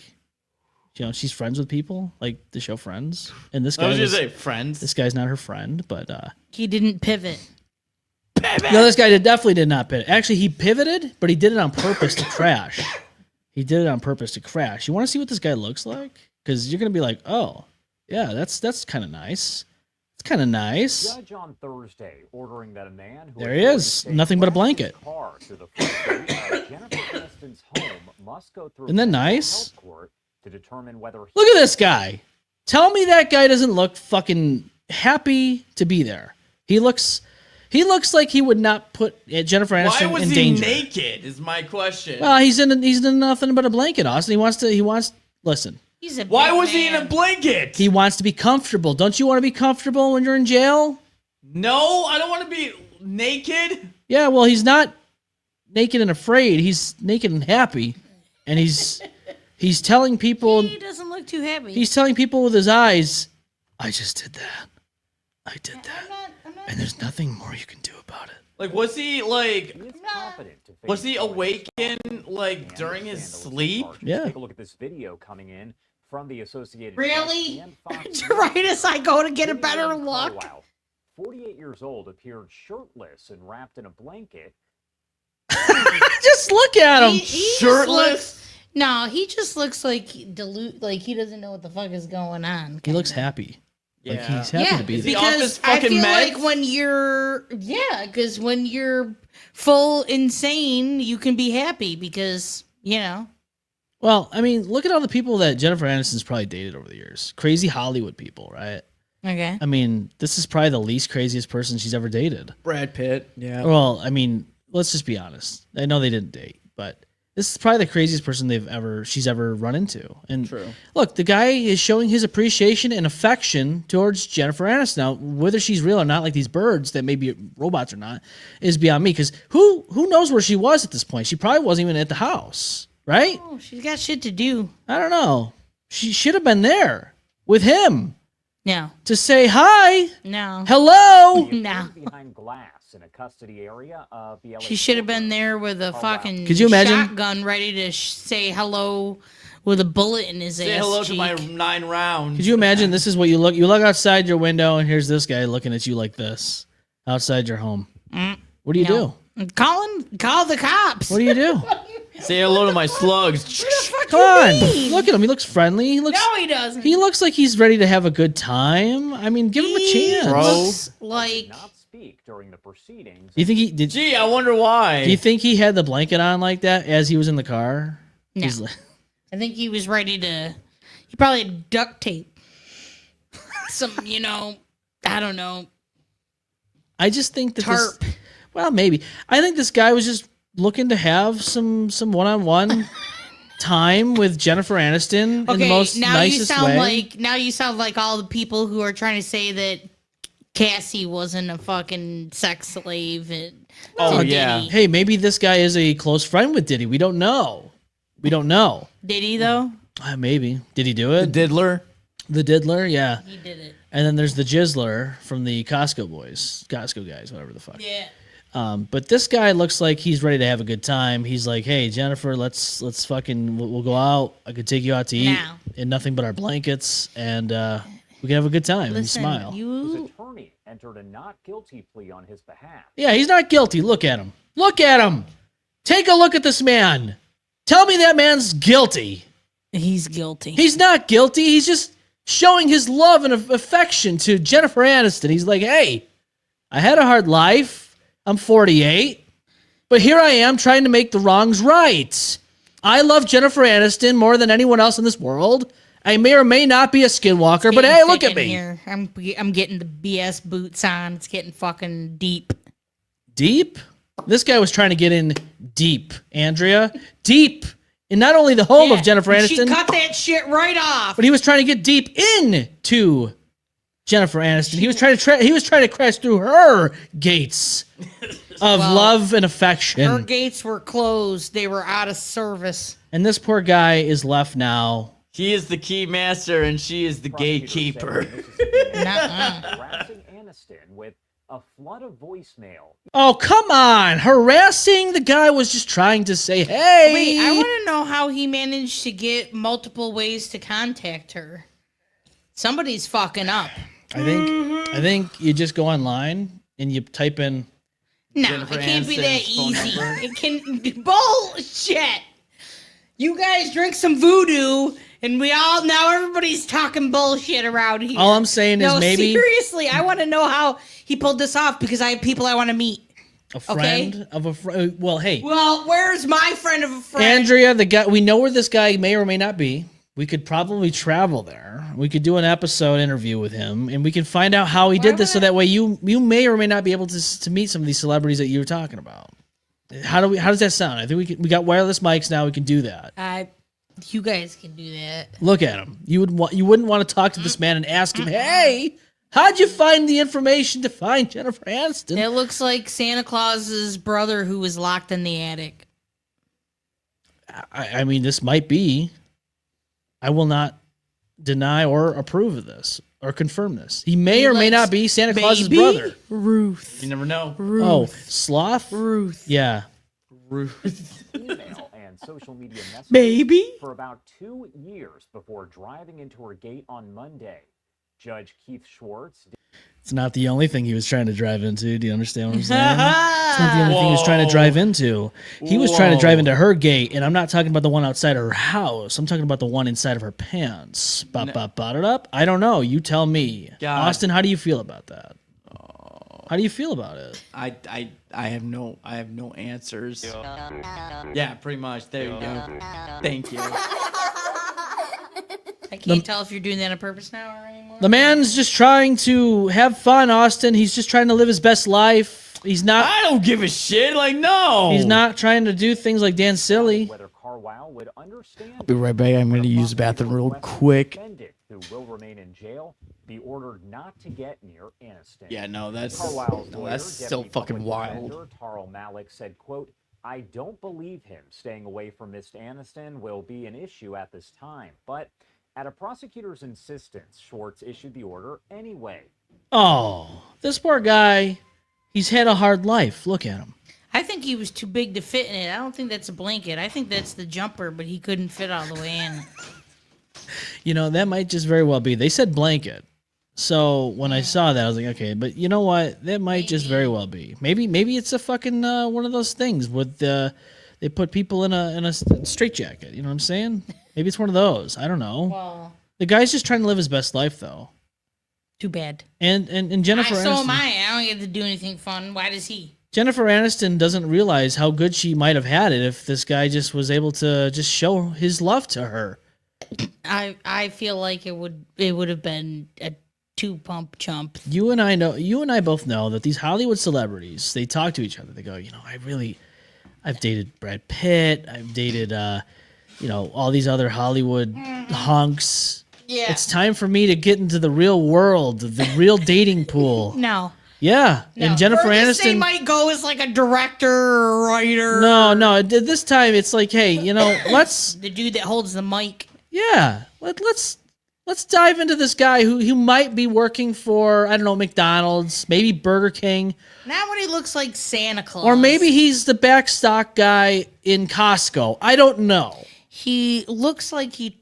she's friends with people, like the show Friends. And this guy I was gonna say Friends. This guy's not her friend, but he didn't pivot. No, this guy definitely did not pivot. Actually, he pivoted, but he did it on purpose to crash. He did it on purpose to crash. You want to see what this guy looks like? Because you're gonna be like, oh, yeah, that's kind of nice. It's kind of nice. Judge on Thursday ordering that a man who there he is, nothing but a blanket. Car to the front gate of Jennifer Aniston's home must go through Isn't that nice? court to determine whether Look at this guy. Tell me that guy doesn't look fucking happy to be there. He looks He looks like he would not put Jennifer Aniston in danger. Why was he naked? Is my question. Well, he's in nothing but a blanket, Austin. Listen. Why was he in a blanket? He wants to be comfortable. Don't you want to be comfortable when you're in jail? No, I don't want to be naked. Yeah, well, he's not naked and afraid. He's naked and happy, and he's telling people. He doesn't look too happy. He's telling people with his eyes, "I just did that. I did that, and there's nothing more you can do about it." Like, was he like? He is confident to face Was he the awakened like during his sleep? Yeah. Take a look at this video coming in from the Associated Really? Press and Fox Right News. as I go to get a Video better in look. Carlisle, 48 years old, appeared shirtless and wrapped in a blanket. Just look at him. He just Shirtless? looks- No, he just looks like like he doesn't know what the fuck is going on. He looks happy. Like Yeah. he's happy to be Is he there. off his Because I fucking feel meds? like when you're full insane, you can be happy because Well, I mean, look at all the people that Jennifer Aniston's probably dated over the years. Crazy Hollywood people, right? Okay. I mean, this is probably the least craziest person she's ever dated. Brad Pitt. Yeah. Well, I mean, let's just be honest. I know they didn't date, but this is probably the craziest person she's ever run into. And True. look, the guy is showing his appreciation and affection towards Jennifer Aniston. Now, whether she's real or not, like these birds that may be robots or not, is beyond me. Because who knows where she was at this point? She probably wasn't even at the house, right? Oh, she's got shit to do. I don't know. She should have been there with him No. to say hi, No. hello. He No. appeared behind glass in a custody area of the LA. She should have been there with a fucking Could you imagine? shotgun ready to say hello with a bullet in his Say ass hello cheek. to my 9 rounds. Could you imagine this is what you look outside your window and here's this guy looking at you like this outside your home. What do you do? Call the cops. What do you do? Say hello to my slugs. Come on. Look at him. He looks friendly. He looks No, he doesn't. He looks like he's ready to have a good time. I mean, give him a chance. Bro. Looks like Not speak during the proceedings. Do you think he did? Gee, I wonder why. Do you think he had the blanket on like that as he was in the car? No. He's like, I think he was ready to. He probably had duct tape. Some, I don't know. I just think that Tarp. this. Well, maybe. I think this guy was just looking to have some one-on-one time with Jennifer Aniston in the most nicest way. Now you sound like all the people who are trying to say that Cassie wasn't a fucking sex slave. Oh, to yeah. Diddy. Hey, maybe this guy is a close friend with Diddy. We don't know. Did he though? Maybe. Did he do it? Diddler. The Diddler, yeah. He did it. And then there's the Jizzler from the Costco guys, whatever the fuck. Yeah. But this guy looks like he's ready to have a good time. He's like, hey, Jennifer, let's fucking, we'll go out. I could take you out to eat Now. in nothing but our blankets, and we can have a good time Listen, and smile. His attorney entered a not guilty plea on his behalf. Yeah, he's not guilty. Look at him. Look at him. Take a look at this man. Tell me that man's guilty. He's guilty. He's not guilty. He's just showing his love and affection to Jennifer Aniston. He's like, hey, I had a hard life. I'm 48. But here I am trying to make the wrongs right. I love Jennifer Aniston more than anyone else in this world. I may or may not be a skinwalker, but hey, look at me. Here. I'm getting the BS boots on. It's getting fucking deep. Deep? This guy was trying to get in deep, Andrea. Deep. In not only the home of Jennifer Aniston. She cut that shit right off. But he was trying to get deep into Jennifer Aniston. He was trying to crash through her gates of love and affection. Her gates were closed. They were out of service. And this poor guy is left now. He is the key master and she is the gatekeeper. Harassing Aniston with a flood of voicemail. Oh, come on. Harassing the guy was just trying to say, hey. Wait, I want to know how he managed to get multiple ways to contact her. Somebody's fucking up. I think you just go online and you type in. No, Jennifer it can't be that Aniston's phone easy. number. It can be bullshit. You guys drink some voodoo, and now everybody's talking bullshit around here. All I'm saying is maybe seriously, I want to know how he pulled this off because I have people I want to meet. a friend of a friend. Well, hey. Well, where's my friend of a friend? Andrea, the guy, we know where this guy may or may not be. we could probably travel there. We could do an episode interview with him, and we can find out how he did this. So that way, you may or may not be able to meet some of these celebrities that you were talking about. How does that sound? I think we got wireless mics now. We can do that. You guys can do that. Look at him. You wouldn't want to talk to this man and ask him, "Hey, how'd you find the information to find Jennifer Aniston?" It looks like Santa Claus's brother who was locked in the attic. I mean, this might be. I will not deny or approve of this or confirm this. He may or may not be Santa Claus's brother. Ruth. You never know. Ruth. Oh, Sloth? Ruth. Yeah. Ruth. Email and social media messages Baby. for about 2 years before driving into her gate on Monday. Judge Keith Schwartz. It's not the only thing he was trying to drive into. Do you understand what I'm saying? It's not the only thing he was trying to drive into. He was trying to drive into her gate, and I'm not talking about the one outside her house. I'm talking about the one inside of her pants. I don't know. You tell me. God. Austin, how do you feel about that? How do you feel about it? I have no answers. Yeah, pretty much. There you go. Thank you. I can't tell if you're doing that on purpose now or anymore. The man's just trying to have fun, Austin. He's just trying to live his best life. He's not. I don't give a shit. Like, no. He's not trying to do things like Dan Silly. Whether Carwile would understand. I'll be right back. I'm going to use the bathroom real quick. Who will remain in jail, be ordered not to get near Aniston. Yeah, no, that's Carwile's lawyer, still Deputy fucking Public wild. Defender Tarl Malik said, quote, "I don't believe him staying away from Miss Aniston will be an issue at this time, but at a prosecutor's insistence, Schwartz issued the order anyway." Oh, this poor guy. He's had a hard life. Look at him. I think he was too big to fit in it. I don't think that's a blanket. I think that's the jumper, but he couldn't fit all the way in. You know, that might just very well be. They said blanket. So when I saw that, I was like, okay, but you know what? That might just very well be. Maybe it's a fucking one of those things with they put people in a straitjacket. You know what I'm saying? Maybe it's one of those. I don't know. Well, The guy's just trying to live his best life, though. too bad. And Jennifer So am Aniston. I. I don't get to do anything fun. Why does he? Jennifer Aniston doesn't realize how good she might have had it if this guy just was able to just show his love to her. I feel like it would have been a 2-pump chump. You and I both know that these Hollywood celebrities, they talk to each other. They go, I've dated Brad Pitt. I've dated, all these other Hollywood hunks. Yeah. It's time for me to get into the real world, the real dating pool. No. Yeah. No. And Jennifer Furthest Aniston. they might go as like a director or writer. No. This time it's like, hey, let's. The dude that holds the mic. Yeah. Let's dive into this guy who might be working for, I don't know, McDonald's, maybe Burger King. Not when he looks like Santa Claus. Or maybe he's the backstock guy in Costco. I don't know. He looks like he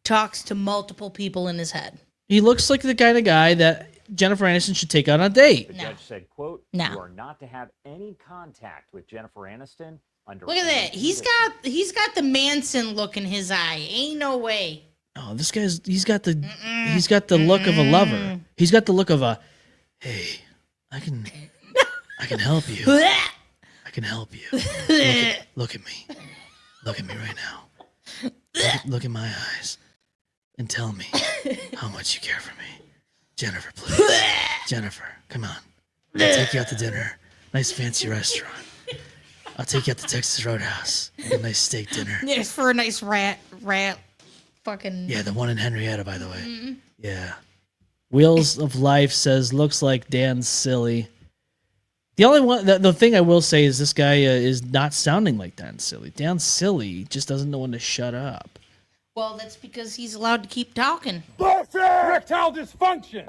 talks to multiple people in his head. He looks like the kind of guy that Jennifer Aniston should take on a date. The judge said, quote, No. "You are not to have any contact with Jennifer Aniston under Look at any that. He's got the Manson look in his eye. Ain't no way. Oh, this guy's he's got the look of a lover. He's got the look of a, hey, I can help you. I can help you. Look at me. Look at me right now. Look in my eyes and tell me how much you care for me. Jennifer, please. Jennifer, come on. I'll take you out to dinner. Nice fancy restaurant. I'll take you out to Texas Roadhouse. A nice steak dinner. It's for a nice rat fucking. Yeah, the one in Henrietta, by the way. Mm-hmm. Yeah. Wheels of Life says, looks like Dan Silly. The only one, the thing I will say is this guy is not sounding like Dan Silly. Dan Silly just doesn't know when to shut up. Well, that's because he's allowed to keep talking. Bullshit! Erectile dysfunction!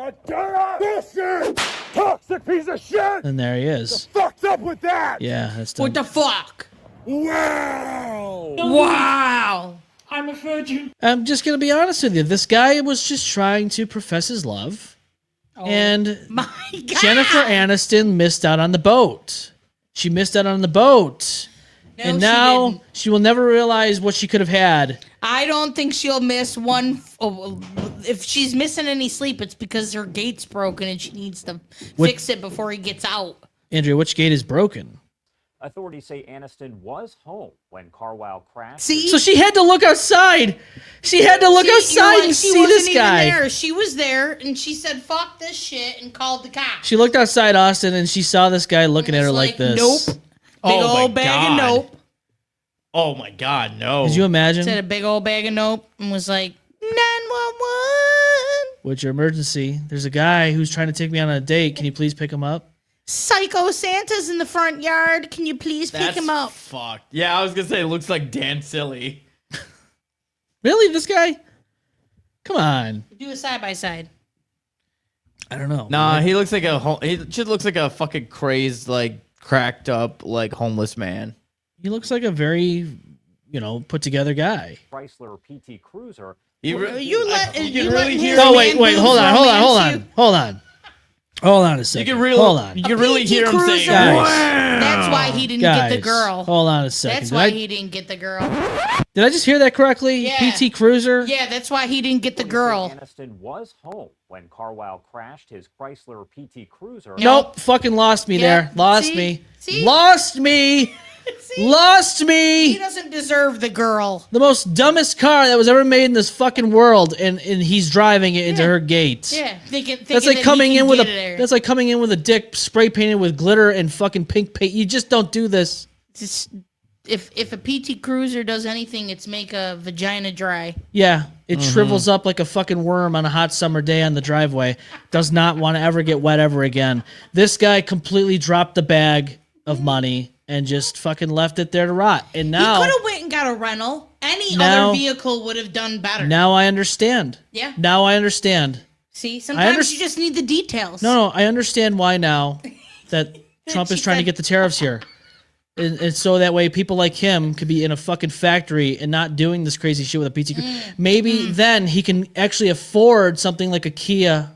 Bullshit! Toxic piece of shit! And there he is. Fucked up with that! Yeah, that's done. What the fuck? Wow! Wow! I'm a virgin. I'm just going to be honest with you. This guy was just trying to profess his love. And My God! Jennifer Aniston missed out on the boat. She missed out on the boat. No, and she now didn't. she will never realize what she could have had. I don't think she'll miss one. If she's missing any sleep, it's because her gate's broken and she needs to fix it before he gets out. Andrea, which gate is broken? Authorities say Aniston was home when Carwile crashed. See? So she had to look outside. She had to look outside and see this guy. There. She was there, and she said, "Fuck this shit," and called the cops. She looked outside Austin, and she saw this guy looking at her like this. Nope. Big old bag of nope. Oh my God, no. Could you imagine? Said a big old bag of nope and was like, 911. What's your emergency? There's a guy who's trying to take me on a date. Can you please pick him up? Psycho Santa's in the front yard. Can you please pick him up? Fuck. Yeah, I was gonna say it looks like Dan Silly. Really? This guy? Come on. Do a side by side. I don't know. Nah, he looks like he just looks like a fucking crazed, like cracked up, like homeless man. He looks like a very, put together guy. Chrysler PT Cruiser. You can really hear. Oh, wait, hold on. Hold on a second. You can really hear him saying, That's why he didn't get the girl. Hold on a second. That's why he didn't get the girl. Did I just hear that correctly? Yeah. PT Cruiser? Yeah, that's why he didn't get the girl. Aniston was home when Carwile crashed his Chrysler PT Cruiser. Nope. Fucking lost me there. Lost me. See? Lost me. Lost me. He doesn't deserve the girl. The most dumbest car that was ever made in this fucking world, and he's driving it into her gate. Yeah, thinking That's like that coming he can in with get a. it there. That's like coming in with a dick spray painted with glitter and fucking pink paint. You just don't do this. Just, if a PT Cruiser does anything, it's make a vagina dry. Yeah, it shrivels up like a fucking worm on a hot summer day on the driveway. Does not want to ever get wet ever again. This guy completely dropped the bag of money and just fucking left it there to rot. And now He could have went and got a rental. Any other vehicle would have done better. Now I understand. Yeah. Now I understand. See, sometimes you just need the details. No, I understand why now that Trump is trying to get the tariffs here. And so that way people like him could be in a fucking factory and not doing this crazy shit with a PT. Maybe then he can actually afford something like a Kia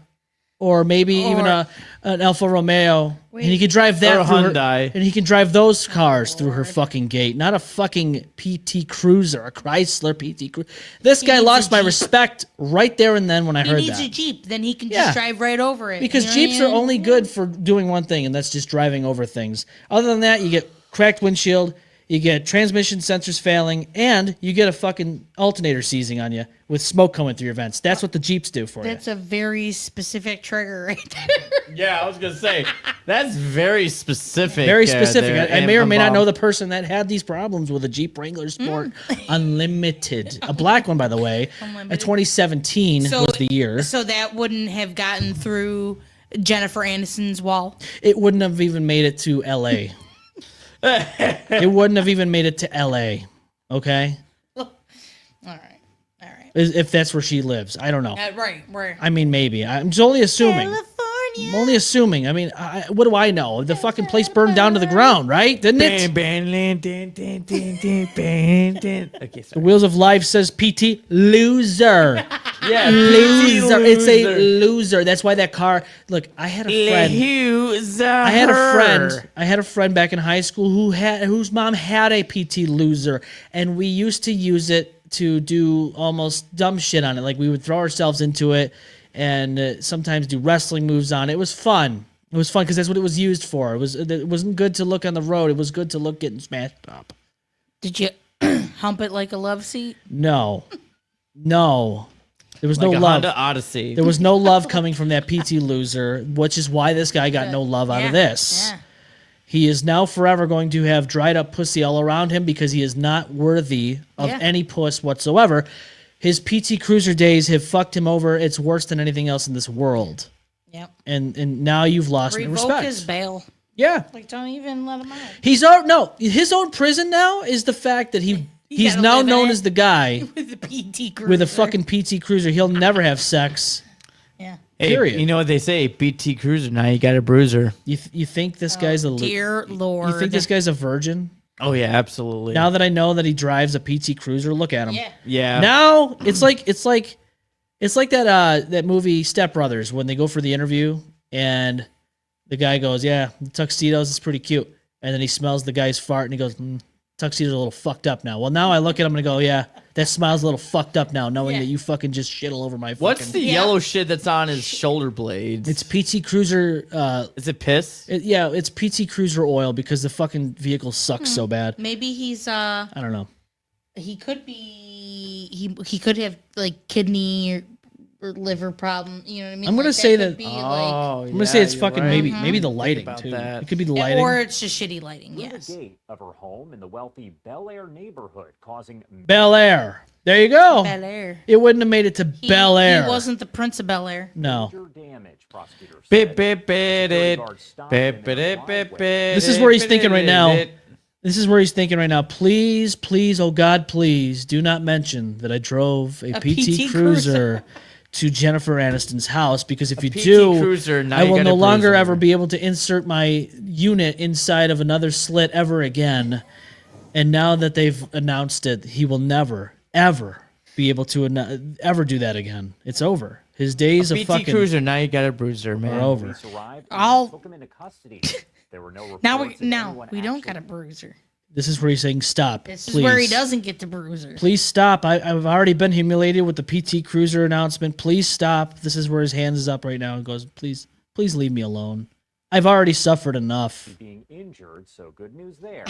or maybe even an Alfa Romeo. And he can drive that Or a through her- Hyundai. and he can drive those cars through her fucking gate. Not a fucking PT Cruiser, a Chrysler PT Cruiser. This guy needs lost a my Jeep. respect right there and then when I He heard needs that. a Jeep. Then he can Yeah. just drive right over it. Because You know what I Jeeps are mean? only good for doing one thing, and that's just driving over things. Other than that, you get cracked windshield, you get transmission sensors failing, and you get a fucking alternator seizing on you with smoke coming through your vents. That's what the Jeeps do for That's a very specific trigger right there. Yeah, I was gonna say that's very specific. you. Very specific. there, I may or may not M-Balm. know the person that had these problems with a Jeep Wrangler Sport Unlimited. A black one, by the way. A 2017 was the year. So that wouldn't have gotten through Jennifer Aniston's wall. It wouldn't have even made it to L.A. It wouldn't have even made it to L.A., okay? All right. If that's where she lives. I don't know. Right. I mean, maybe. I'm just only assuming. California. I'm only assuming. I mean, what do I know? The fucking place burned down to the ground, right? Didn't it? Okay, The sorry. Wheels of Life says PT loser. Yeah, Loser. It's a loser. That's why that car. Look, I had a friend. I had a friend back in high school whose mom had a PT loser, and we used to use it to do almost dumb shit on it. Like we would throw ourselves into it and sometimes do wrestling moves on it. It was fun. It was fun because that's what it was used for. It wasn't good to look on the road. It was good to look getting smashed up. Did you hump it like a love seat? No. There was Like no a love. Honda Odyssey. There was no love coming from that PT loser, which is why this guy got no love out of this. Yeah. He is now forever going to have dried up pussy all around him because he is not worthy of any puss whatsoever. His PT Cruiser days have fucked him over. It's worse than anything else in this world. Yep. And now you've lost my Revoke respect. his bail. Yeah. Like, don't even let him out. His own prison now is the fact that he's gotta now live in known it. as the guy With the PT Cruiser. with a fucking PT Cruiser. He'll never have sex. Yeah. Hey, period. you know what they say? PT Cruiser. Now you got a bruiser. You think this guy's a Dear Lord. You think this guy's a virgin? Oh yeah, absolutely. Now that I know that he drives a PT Cruiser, look at him. Yeah. yeah. Now it's like that movie Step Brothers when they go for the interview and the guy goes, "Yeah, the tuxedos is pretty cute," and then he smells the guy's fart and he goes, tuxedo's a little fucked up now. Well, now I look at him and I go, yeah, that smile's a little fucked up now, knowing that you fucking just shit all over my fucking... What's the yellow shit that's on his shoulder blades? It's PT Cruiser... Is it piss? It's PT Cruiser oil because the fucking vehicle sucks so bad. Maybe he's I don't know. He could be he could have like kidney or liver problem. You know what I mean? I'm gonna like, say that. that. Oh, I'm gonna say it's you're fucking right. maybe the lighting about too. that. It could be the lighting. or it's just shitty lighting. Through Yes. the gate of her home in the wealthy Bel Air neighborhood, causing Bel Air. There you go. Bel Air. It wouldn't have made it to Bel Air. He wasn't the Prince of Bel Air. No. major damage. Prosecutors Bip, said. bip, bip, Security it. guards stopped Bip, him in bip, their bip, driveway. bip, This is where he's bip, thinking right bip, now. bip. This is where he's thinking right now. Please, please, oh God, please do not mention that I drove a PT Cruiser to Jennifer Aniston's house, because if you PT do, Cruiser, now I you will got no a longer bruiser. ever be able to insert my unit inside of another slit ever again. And now that they've announced it, he will never, ever be able to ever do that again. It's over. His days of PT fucking Cruiser, now you got a bruiser, man. are over. Police arrived I'll- and took him into custody. There were no reports Now of anyone we don't actually got a bruiser. This is where he's saying stop. This please. is where he doesn't get the bruiser. Please stop. I've already been humiliated with the PT Cruiser announcement. Please stop. This is where his hands is up right now and goes, please leave me alone. I've already suffered enough. being injured, so good news there.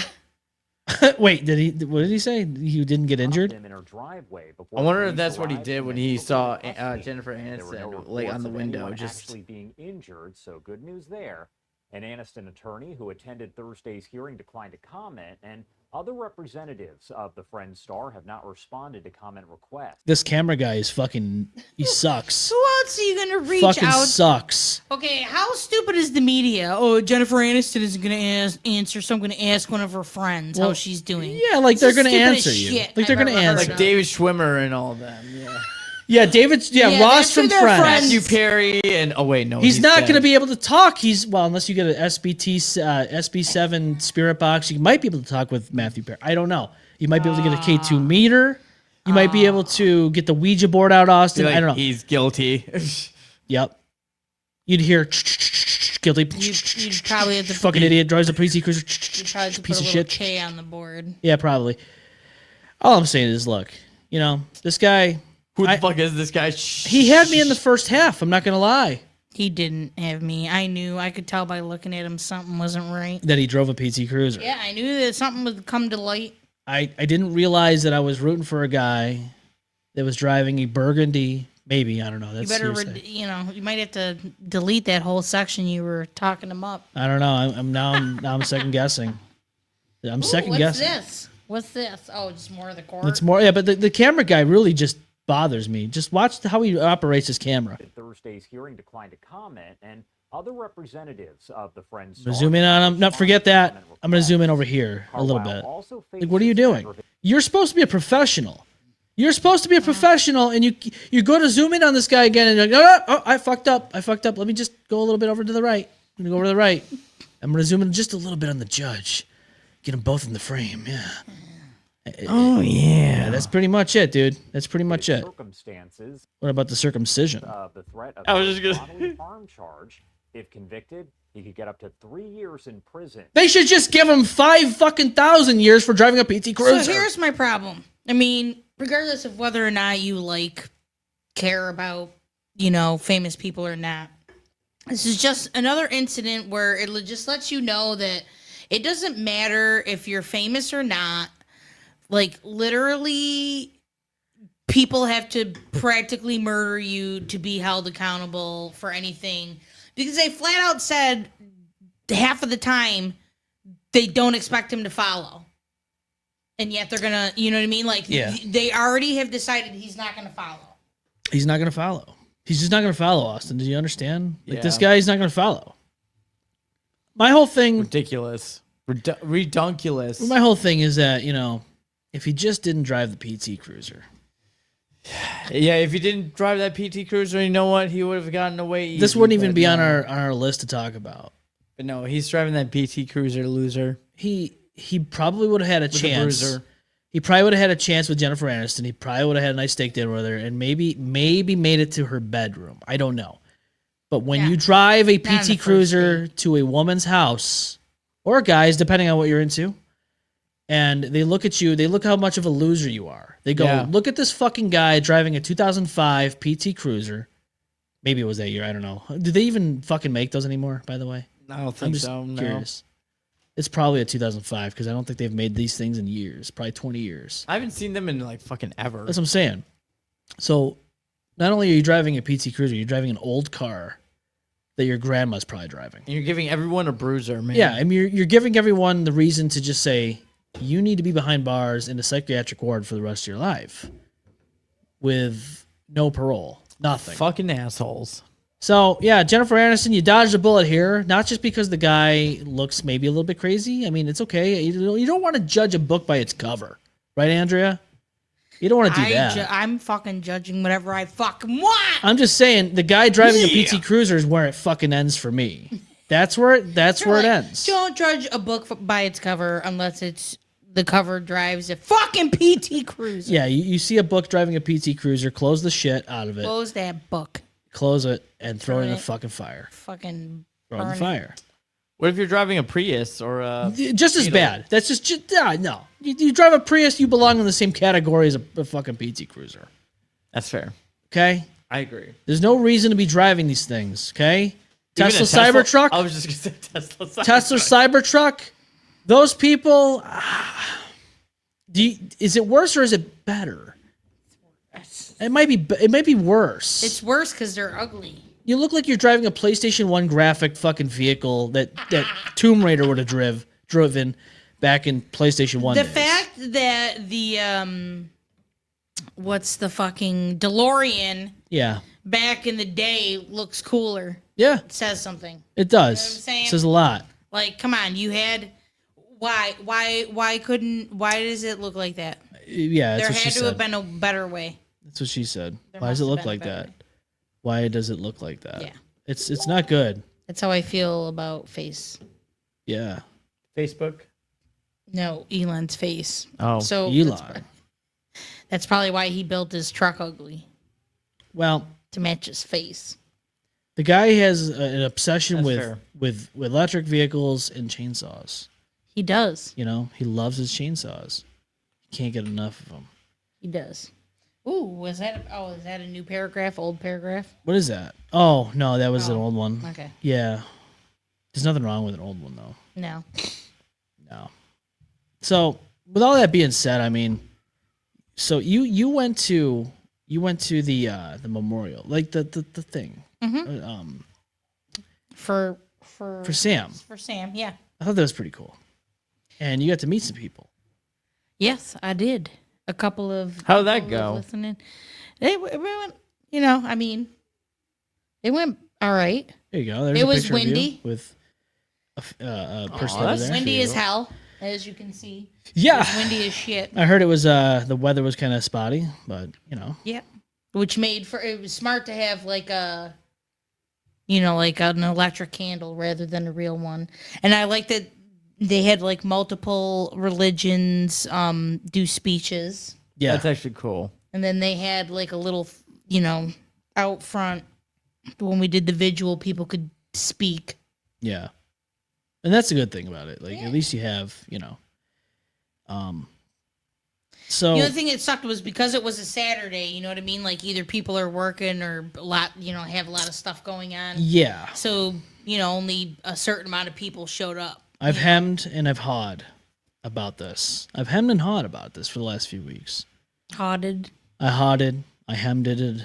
Wait, what did he say? You didn't get injured? Them in her driveway before I wonder if police that's what he arrived did and when then he took him saw into custody. Jennifer There were no Aniston lay reports on the of window. anyone Just actually being injured, so good news there. An Aniston attorney who attended Thursday's hearing declined to comment, and other representatives of the Friends star have not responded to comment requests. This camera guy is fucking, he sucks. Who else are you gonna reach Fucking out? sucks. Okay, how stupid is the media? Oh, Jennifer Aniston isn't gonna answer, so I'm gonna ask one of her friends how she's doing. Yeah, like It's they're the going to stupidest answer you. shit Like they're I've going to ever heard answer. of. David Schwimmer and all them. Yeah. Yeah, Yeah, Ross that's who from they're Friends. friends. Matthew Perry and no, He's not dead. going to be able to talk. Unless you get an SB7 spirit box, you might be able to talk with Matthew Perry. I don't know. You might be able to get a K2 meter. You might be able to get the Ouija board out, Austin. Like, I don't know. He's guilty. Yep. You'd hear guilty. You'd probably have to Fucking idiot drives a PC Cruiser. You'd probably have to Piece put a of little shit. K on the board. Yeah, probably. All I'm saying is, look, this guy. Who the fuck is this guy? He had me in the first half. I'm not gonna lie. He didn't have me. I could tell by looking at him something wasn't right. That he drove a PT Cruiser. Yeah, I knew that something would come to light. I didn't realize that I was rooting for a guy that was driving a Burgundy. Maybe, I don't know. That's You better, hearsay. you might have to delete that whole section you were talking him up. I don't know. I'm second guessing. I'm second guessing. What's this? Oh, just more of the court. It's more, yeah. But the camera guy really just bothers me. Just watch how he operates his camera. Thursday's hearing declined to comment, and other representatives of the Friends I'm gonna star zoom in on him. No, forget that. comment I'm gonna zoom in requests. over here a little Carwile bit. also Like, what are you faces doing? aggravated- You're supposed to be a professional. You're supposed to be a professional, and you go to zoom in on this guy again, and you're like, oh, I fucked up. Let me just go a little bit over to the right. I'm gonna go over to the right. I'm gonna zoom in just a little bit on the judge. Get them both in the frame. Yeah. Oh yeah. That's pretty much it, dude. That's pretty much it. Circumstances What about the circumcision? of the threat of I was just a gonna- bodily harm charge. If convicted, he could get up to 3 years in prison. They should just give him 5,000 years for driving a PT Cruiser. So here's my problem. I mean, regardless of whether or not you care about, famous people or not, this is just another incident where it just lets you know that it doesn't matter if you're famous or not. Like, literally, people have to practically murder you to be held accountable for anything, because they flat out said half of the time they don't expect him to follow. And yet they're gonna, you know what I mean? Like, Yeah. they already have decided he's not gonna follow. He's not going to follow. He's just not going to follow, Austin. Do you understand? Like, this Yeah. guy is not going to follow. My whole thing Ridiculous. Redunculous. My whole thing is that, if he just didn't drive the PT Cruiser, Yeah, if he didn't drive that PT Cruiser, you know what? He would have gotten away easy. this wouldn't even but be on no. our list to talk about. But no, he's driving that PT Cruiser, loser. He probably would have had a With a chance. bruiser. He probably would have had a chance with Jennifer Aniston. He probably would have had a nice steak dinner with her, and maybe made it to her bedroom. I don't know. But when Yeah. you drive a Not on the PT first Cruiser to a woman's house, or a guy's, depending on what you're into, and they look at you. They look how much of a loser you are. They go, look at this fucking guy driving a 2005 PT Cruiser. Maybe it was that year. I don't know. Do they even fucking make those anymore, by the way? I don't think so. I'm just curious. It's probably a 2005 because I don't think they've made these things in years. Probably 20 years. I haven't seen them in like fucking ever. That's what I'm saying. So not only are you driving a PT Cruiser, you're driving an old car that your grandma's probably driving. And you're giving everyone a bruiser, man. Yeah, I mean, you're giving everyone the reason to just say, you need to be behind bars in a psychiatric ward for the rest of your life with no parole. Nothing. Fucking assholes. So, yeah, Jennifer Aniston, you dodged a bullet here, not just because the guy looks maybe a little bit crazy. I mean, it's okay. You don't want to judge a book by its cover. Right, Andrea? You don't want to do that. I'm fucking judging whatever I fucking want. I'm just saying, the guy driving a PT Cruiser is where it fucking ends for me. That's where it ends. Don't judge a book by its cover unless it's the cover drives a fucking PT Cruiser. Yeah, you see a book driving a PT Cruiser, close the shit out of it. Close that book. Close it and throw it in the fucking fire. Fucking throw it in the fire. What if you're driving a Prius or a... Just as bad. That's just no. You drive a Prius, you belong in the same category as a fucking PT Cruiser. That's fair. Okay? I agree. There's no reason to be driving these things, okay? Even Tesla Cybertruck? I was just going to say Tesla Cybertruck. Tesla Cybertruck? Those people... is it worse or is it better? It might be worse. It's worse because they're ugly. You look like you're driving a PlayStation 1 graphic fucking vehicle that Tomb Raider would have driven back in PlayStation 1 The days. fact that the what's the fucking DeLorean back in the day looks cooler. Yeah. It says something. It does. You know what I'm saying? It says a lot. Like, come on, you had why does it look like that? Yeah, that's there what she had to said. have been a better way. That's what she said. There Why does it must have look been like a better that? Why does it look like that? Yeah. It's not good. That's how I feel about face. Yeah. Facebook? No, Elon's face. Oh, so Elon. That's probably why he built his truck ugly. Well, to match his face. The guy has an obsession That's with electric vehicles and chainsaws. He does. You know, he loves his chainsaws. He can't get enough of them. He does. Ooh, is that a new paragraph? Old paragraph? What is that? Oh, no, that was an old one. Okay. Yeah. There's nothing wrong with an old one, though. No. No. So, with all that being said, I mean, so you went to the memorial, like the thing. Mm-hmm. For Sam. For Sam, yeah. I thought that was pretty cool. And you got to meet some people. Yes, I did. A couple of How'd that go? Listening. It went, you know, I mean, it went all right. There you go. There's it a was picture of you windy. With a person Oh, over that's there. Windy as hell, as you can see. Yeah. It was windy as shit. I heard it was the weather was kind of spotty, but you know. Yeah. Which made for it was smart to have like a, you know, like an electric candle rather than a real one. And I like that they had like multiple religions do speeches. Yeah. That's actually cool. And then they had like a little, you know, out front when we did the vigil, people could speak. Yeah. And that's a good thing about it. Like at least you have, you know. So the other thing that sucked was because it was a Saturday, you know what I mean? Like either people are working or a lot, you know, have a lot of stuff going on. Yeah. So, you know, only a certain amount of people showed up. I've hemmed and I've hawed about this. I've hemmed and hawed about this for the last few weeks. Hauded. I hawed, I hemmed it,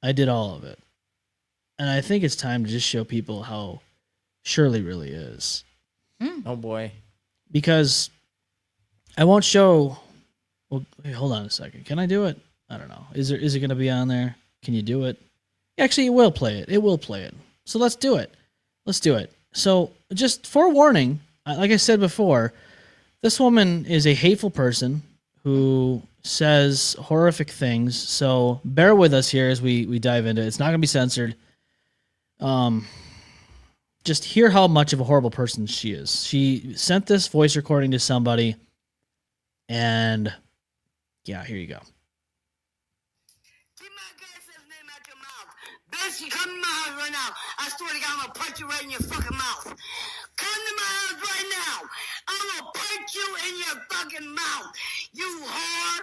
I did all of it. And I think it's time to just show people how Shirley really is. Oh boy. Because I won't show. Well, wait, hold on a second. Can I do it? I don't know. Is it going to be on there? Can you do it? Actually, it will play it. It will play it. So let's do it. Let's do it. So just forewarning, like I said before, this woman is a hateful person who says horrific things. So bear with us here as we dive into it. It's not going to be censored. Just hear how much of a horrible person she is. She sent this voice recording to somebody, and yeah, here you go. Keep my guy's name out your mouth. Bitch, you come to my house right now. I swear to God, I'm gonna punch you right in your fucking mouth. Come to my house right now. I will punch you in your fucking mouth, you whore.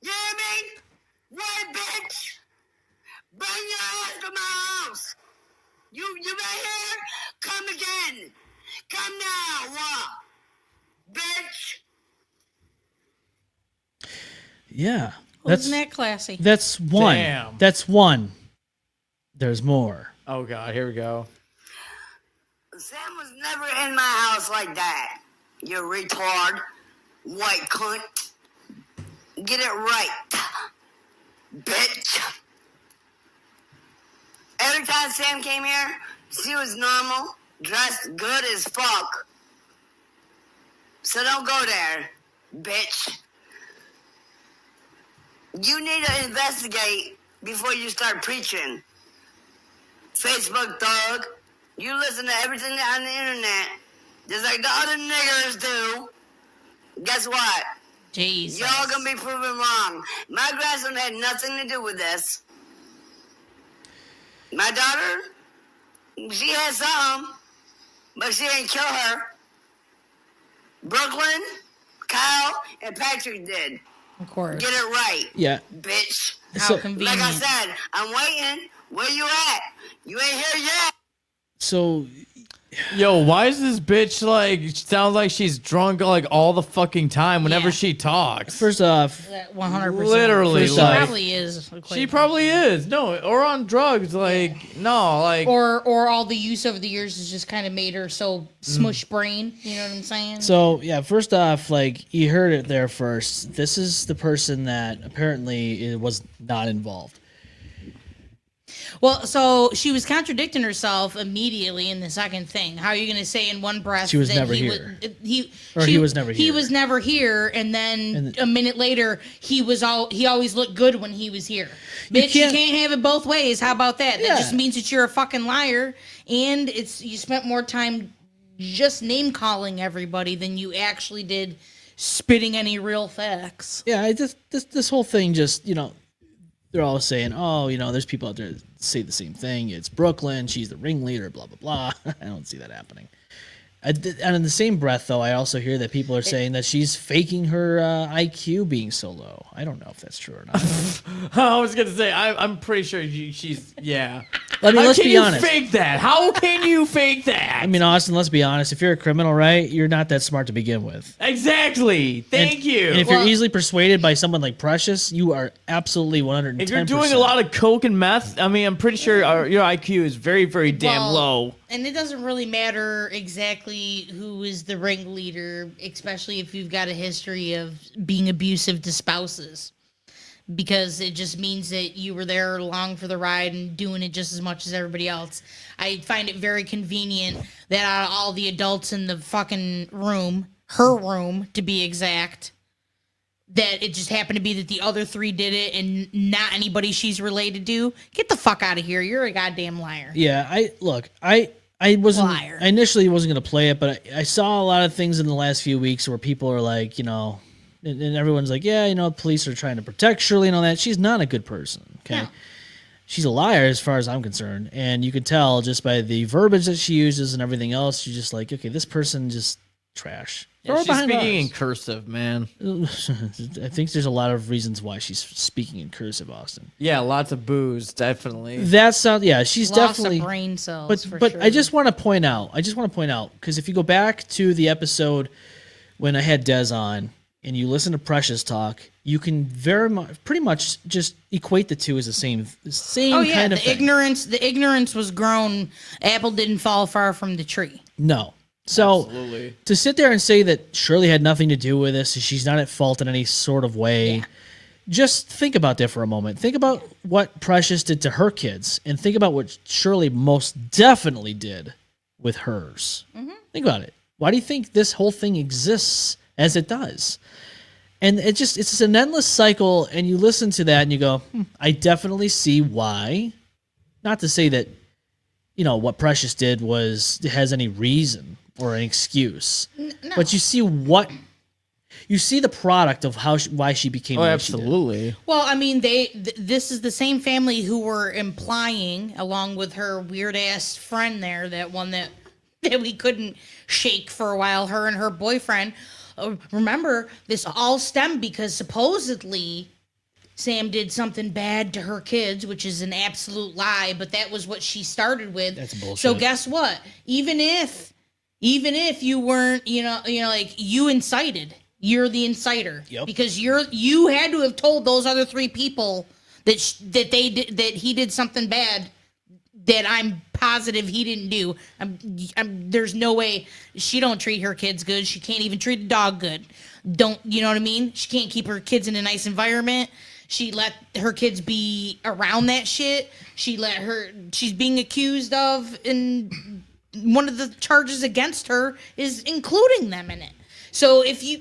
You hear me? White bitch. Bring your ass to my house. You right here? Come again. Come now, bitch. Yeah. Wasn't that classy? That's one. Damn. That's one. There's more. Oh God, here we go. Sam was never in my house like that. You retard. White cunt. Get it right. Bitch. Every time Sam came here, she was normal, dressed good as fuck. So don't go there, bitch. You need to investigate before you start preaching. Facebook thug, you listen to everything on the internet, just like the other niggers do. Guess what? Jesus. Y'all gonna be proven wrong. My grandson had nothing to do with this. My daughter, she had some, but she didn't kill her. Brooklyn, Kyle, and Patrick did. Of course. Get it right. Yeah. Bitch. How convenient. Like I said, I'm waiting. Where you at? You ain't here yet. So, Yo, why is this bitch like sounds like she's drunk like all the fucking time whenever Yeah. she talks? first off, 100%. Literally, She like- probably is. She probably is. No, or on drugs. Like, no, like. Or all the use over the years has just kind of made her so smush brain. You know what I'm saying? so yeah, first off, like you heard it there first. This is the person that apparently was not involved. Well, so she was contradicting herself immediately in the second thing. How are you going to say in one breath She was that never he here. he was never He here. was never here, and then And a minute later, he always looked good when he was here. Bitch, you can't- can't have it both ways. How about that? Yeah. That just means that you're a fucking liar, and you spent more time just name calling everybody than you actually did spitting any real facts. Yeah, I just this whole thing just they're all saying, oh, there's people out there that say the same thing. It's Brooklyn. She's the ringleader. Blah blah blah. I don't see that happening. And in the same breath, though, I also hear that people are saying that she's faking her IQ being so low. I don't know if that's true or not. I was gonna say, I'm pretty sure she's. Yeah. I mean, How let's can be you honest. fake that? How can you fake that? I mean, Austin, let's be honest. If you're a criminal, right, you're not that smart to begin with. Exactly. Thank you. And if you're easily persuaded by someone like Precious, you are absolutely 110%. If you're doing a lot of coke and meth, I mean, I'm pretty sure your IQ is very, very damn Well, low. And it doesn't really matter exactly who is the ringleader, especially if you've got a history of being abusive to spouses. Because it just means that you were there along for the ride and doing it just as much as everybody else. I find it very convenient that out of all the adults in the fucking room, her room to be exact, that it just happened to be that the other three did it and not anybody she's related to. Get the fuck out of here. You're a goddamn liar. Yeah, I wasn't. Liar. I initially wasn't going to play it, but I saw a lot of things in the last few weeks where people are like, and everyone's like, yeah, police are trying to protect Shirley and all that. She's not a good person. Okay. No. She's a liar as far as I'm concerned. And you can tell just by the verbiage that she uses and everything else, you're just like, okay, this person just trash. Throw her She's behind speaking in bars. cursive, man. I think there's a lot of reasons why she's speaking in cursive, Austin. Yeah, lots of booze, definitely. That sounds, yeah, she's Loss definitely. of brain cells. But sure. I just want to point out, because if you go back to the episode when I had Des on and you listen to Precious talk, you can pretty much just equate the two as the same Oh yeah, kind of the thing. ignorance was grown. Apple didn't fall far from the tree. No. So Absolutely. to sit there and say that Shirley had nothing to do with this, she's not at fault in any sort of way. Yeah. Just think about that for a moment. Think about what Precious did to her kids, and think about what Shirley most definitely did with hers. Think about it. Why do you think this whole thing exists as it does? And it's just an endless cycle, and you listen to that and you go, I definitely see why. Not to say that, what Precious did has any reason or an excuse. No. But you see the product of why she became Oh, the way she did. absolutely. Well, I mean, this is the same family who were implying, along with her weird ass friend there, that one that that we couldn't shake for a while, her and her boyfriend. Remember, this all stemmed because supposedly Sam did something bad to her kids, which is an absolute lie, but that was what she started with. That's bullshit. So guess what? Even if you weren't, like you incited, you're the inciter. Yep. Because you had to have told those other 3 people that he did something bad that I'm positive he didn't do. There's no way. She don't treat her kids good. She can't even treat a dog good. You know what I mean? She can't keep her kids in a nice environment. She let her kids be around that shit. She's being accused of, and one of the charges against her is including them in it. So if you,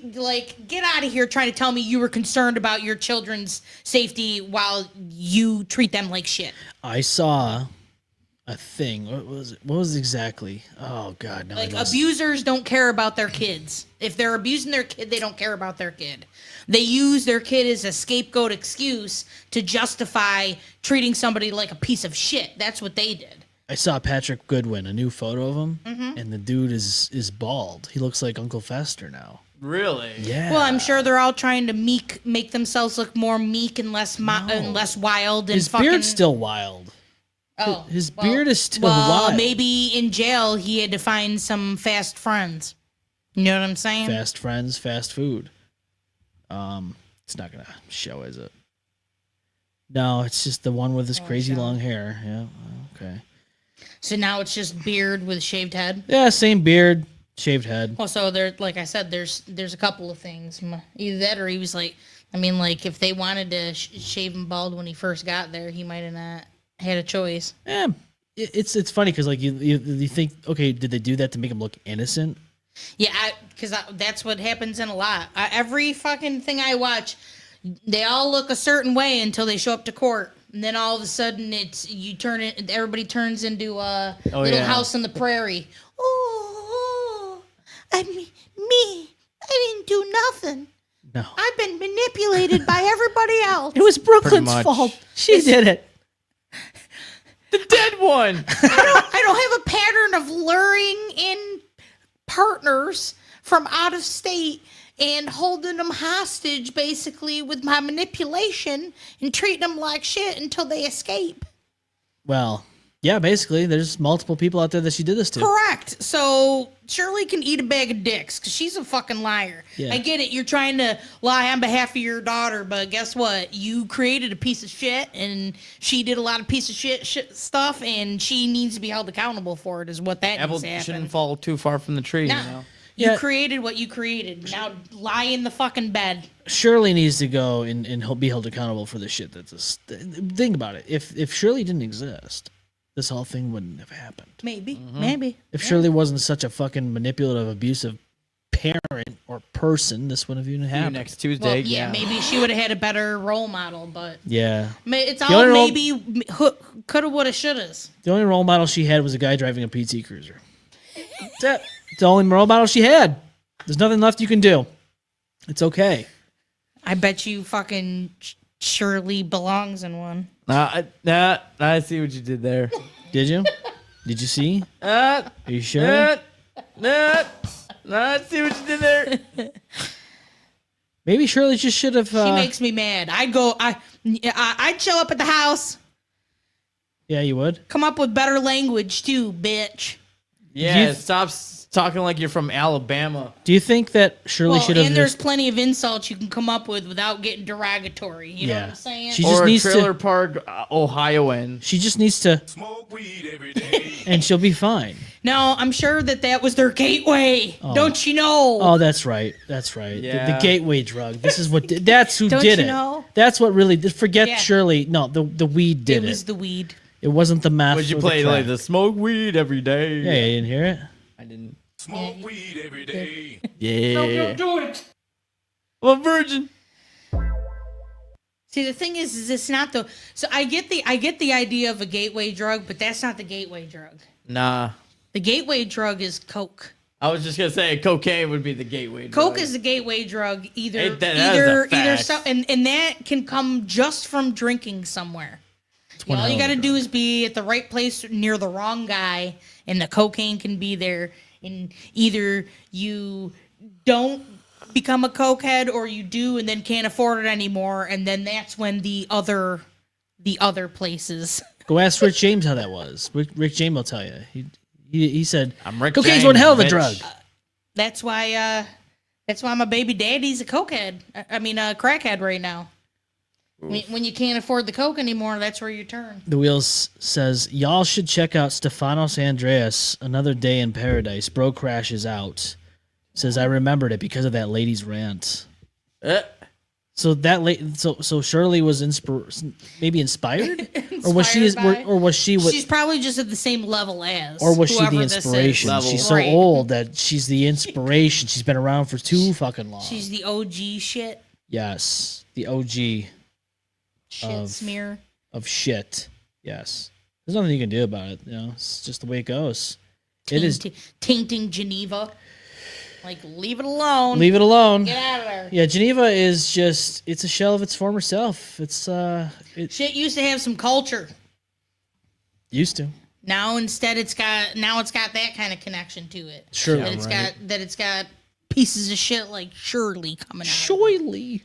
get out of here trying to tell me you were concerned about your children's safety while you treat them like shit. I saw a thing. What was it? What was it exactly? Oh, God. No, abusers don't care about their kids. If they're abusing their kid, they don't care about their kid. They use their kid as a scapegoat excuse to justify treating somebody like a piece of shit. That's what they did. I saw Patrick Goodwin, a new photo of him, and the dude is bald. He looks like Uncle Fester now. Really? Yeah. Well, I'm sure they're all trying to make themselves look more meek and less wild. And his beard's still wild. Oh, his beard is still wild. Maybe in jail he had to find some fast friends. You know what I'm saying? Fast friends, fast food. It's not gonna show, is it? No, it's just the one with his crazy long hair. Yeah. Okay. So now it's just beard with shaved head. Yeah, same beard, shaved head. Well, so there, like I said, there's a couple of things. Either that, or he was if they wanted to shave him bald when he first got there, he might have not had a choice. Yeah, it's funny because you think, okay, did they do that to make him look innocent? Yeah, because that's what happens in a lot. Every fucking thing I watch, they all look a certain way until they show up to court. And then all of a sudden, everybody turns into a Little House on the Prairie. I didn't do nothing. No. I've been manipulated by everybody else. It was Brooklyn's fault. She did it. The dead one. I don't have a pattern of luring in partners from out of state and holding them hostage, basically, with my manipulation and treating them like shit until they escape. Well, yeah, basically, there's multiple people out there that she did this to. Correct. So Shirley can eat a bag of dicks because she's a fucking liar. Yeah. I get it. You're trying to lie on behalf of your daughter, but guess what? You created a piece of shit, and she did a lot of piece of shit stuff, and she needs to be held accountable for it. Is what that Apple needs to happen. shouldn't fall too far from the tree. No. You know. You created what you created. Now lie in the fucking bed. Shirley needs to go and be held accountable for the shit that's think about it. If Shirley didn't exist, this whole thing wouldn't have happened. Maybe. If Shirley wasn't such a fucking manipulative, abusive parent or person, this wouldn't have even happened. Next Tuesday. Well, maybe she would have had a better role model, but yeah, it's all maybe coulda, woulda, shouldas. The only role model she had was a guy driving a PT Cruiser. That's it. It's the only role model she had. There's nothing left you can do. It's okay. I bet you fucking Shirley belongs in one. I see what you did there. Did you? Did you see? Are you sure? I see what you did there. Maybe Shirley just should have. She makes me mad. I'd show up at the house. Yeah, you would. Come up with better language too, bitch. Yeah, stop talking like you're from Alabama. Do you think that Shirley should have? And there's plenty of insults you can come up with without getting derogatory. You know what I'm saying? She just needs Trailer Park, Ohioan. She just needs to smoke weed every day, and she'll be fine. No, I'm sure that was their gateway. Don't you know? Oh, that's right. That's right. Yeah. The gateway drug. This is what. That's who Don't did you it. know? That's what really. Forget Shirley. No, the weed did it. It was the weed. It wasn't the meth. Would you or play the like the smoke weed every day? Yeah, you didn't hear it. I didn't. smoke weed every day. Yeah. Do it. I'm a virgin. See, the thing is it's not the. So I get the idea of a gateway drug, but that's not the gateway drug. Nah. The gateway drug is coke. I was just gonna say cocaine would be the gateway drug. Coke is the gateway drug. Either that is a fact. and that can come just from drinking somewhere. All you got to do is be at the right place near the wrong guy, and the cocaine can be there. And either you don't become a cokehead, or you do and then can't afford it anymore, and then that's when the other places. Go ask Rick James how that was. Rick James will tell you. He said, I'm Rick cocaine's James, one hell of a bitch. drug. That's why my baby daddy's a cokehead. I mean, a crackhead right now. When you can't afford the coke anymore, that's where you turn. The Wheels says, y'all should check out Stefanos Andreas, Another Day in Paradise. Bro crashes out. Says, I remembered it because of that lady's rant. So that so Shirley was maybe inspired? Or was she She's probably just at the same level as. Or was she the whoever this is. inspiration? She's so old that she's the inspiration. She's been around for too fucking long. She's the OG shit. Yes. The OG Shit smear. of shit. Yes. There's nothing you can do about it. You know, it's just the way it goes. Tainting Geneva. Like, leave it alone. Leave it alone. Get out of there. Yeah, Geneva is just, it's a shell of its former self. It's, shit used to have some culture. Used to. Now instead it's got that kind of connection to it. Sure. That it's got pieces of shit like Shirley coming out. Shoily.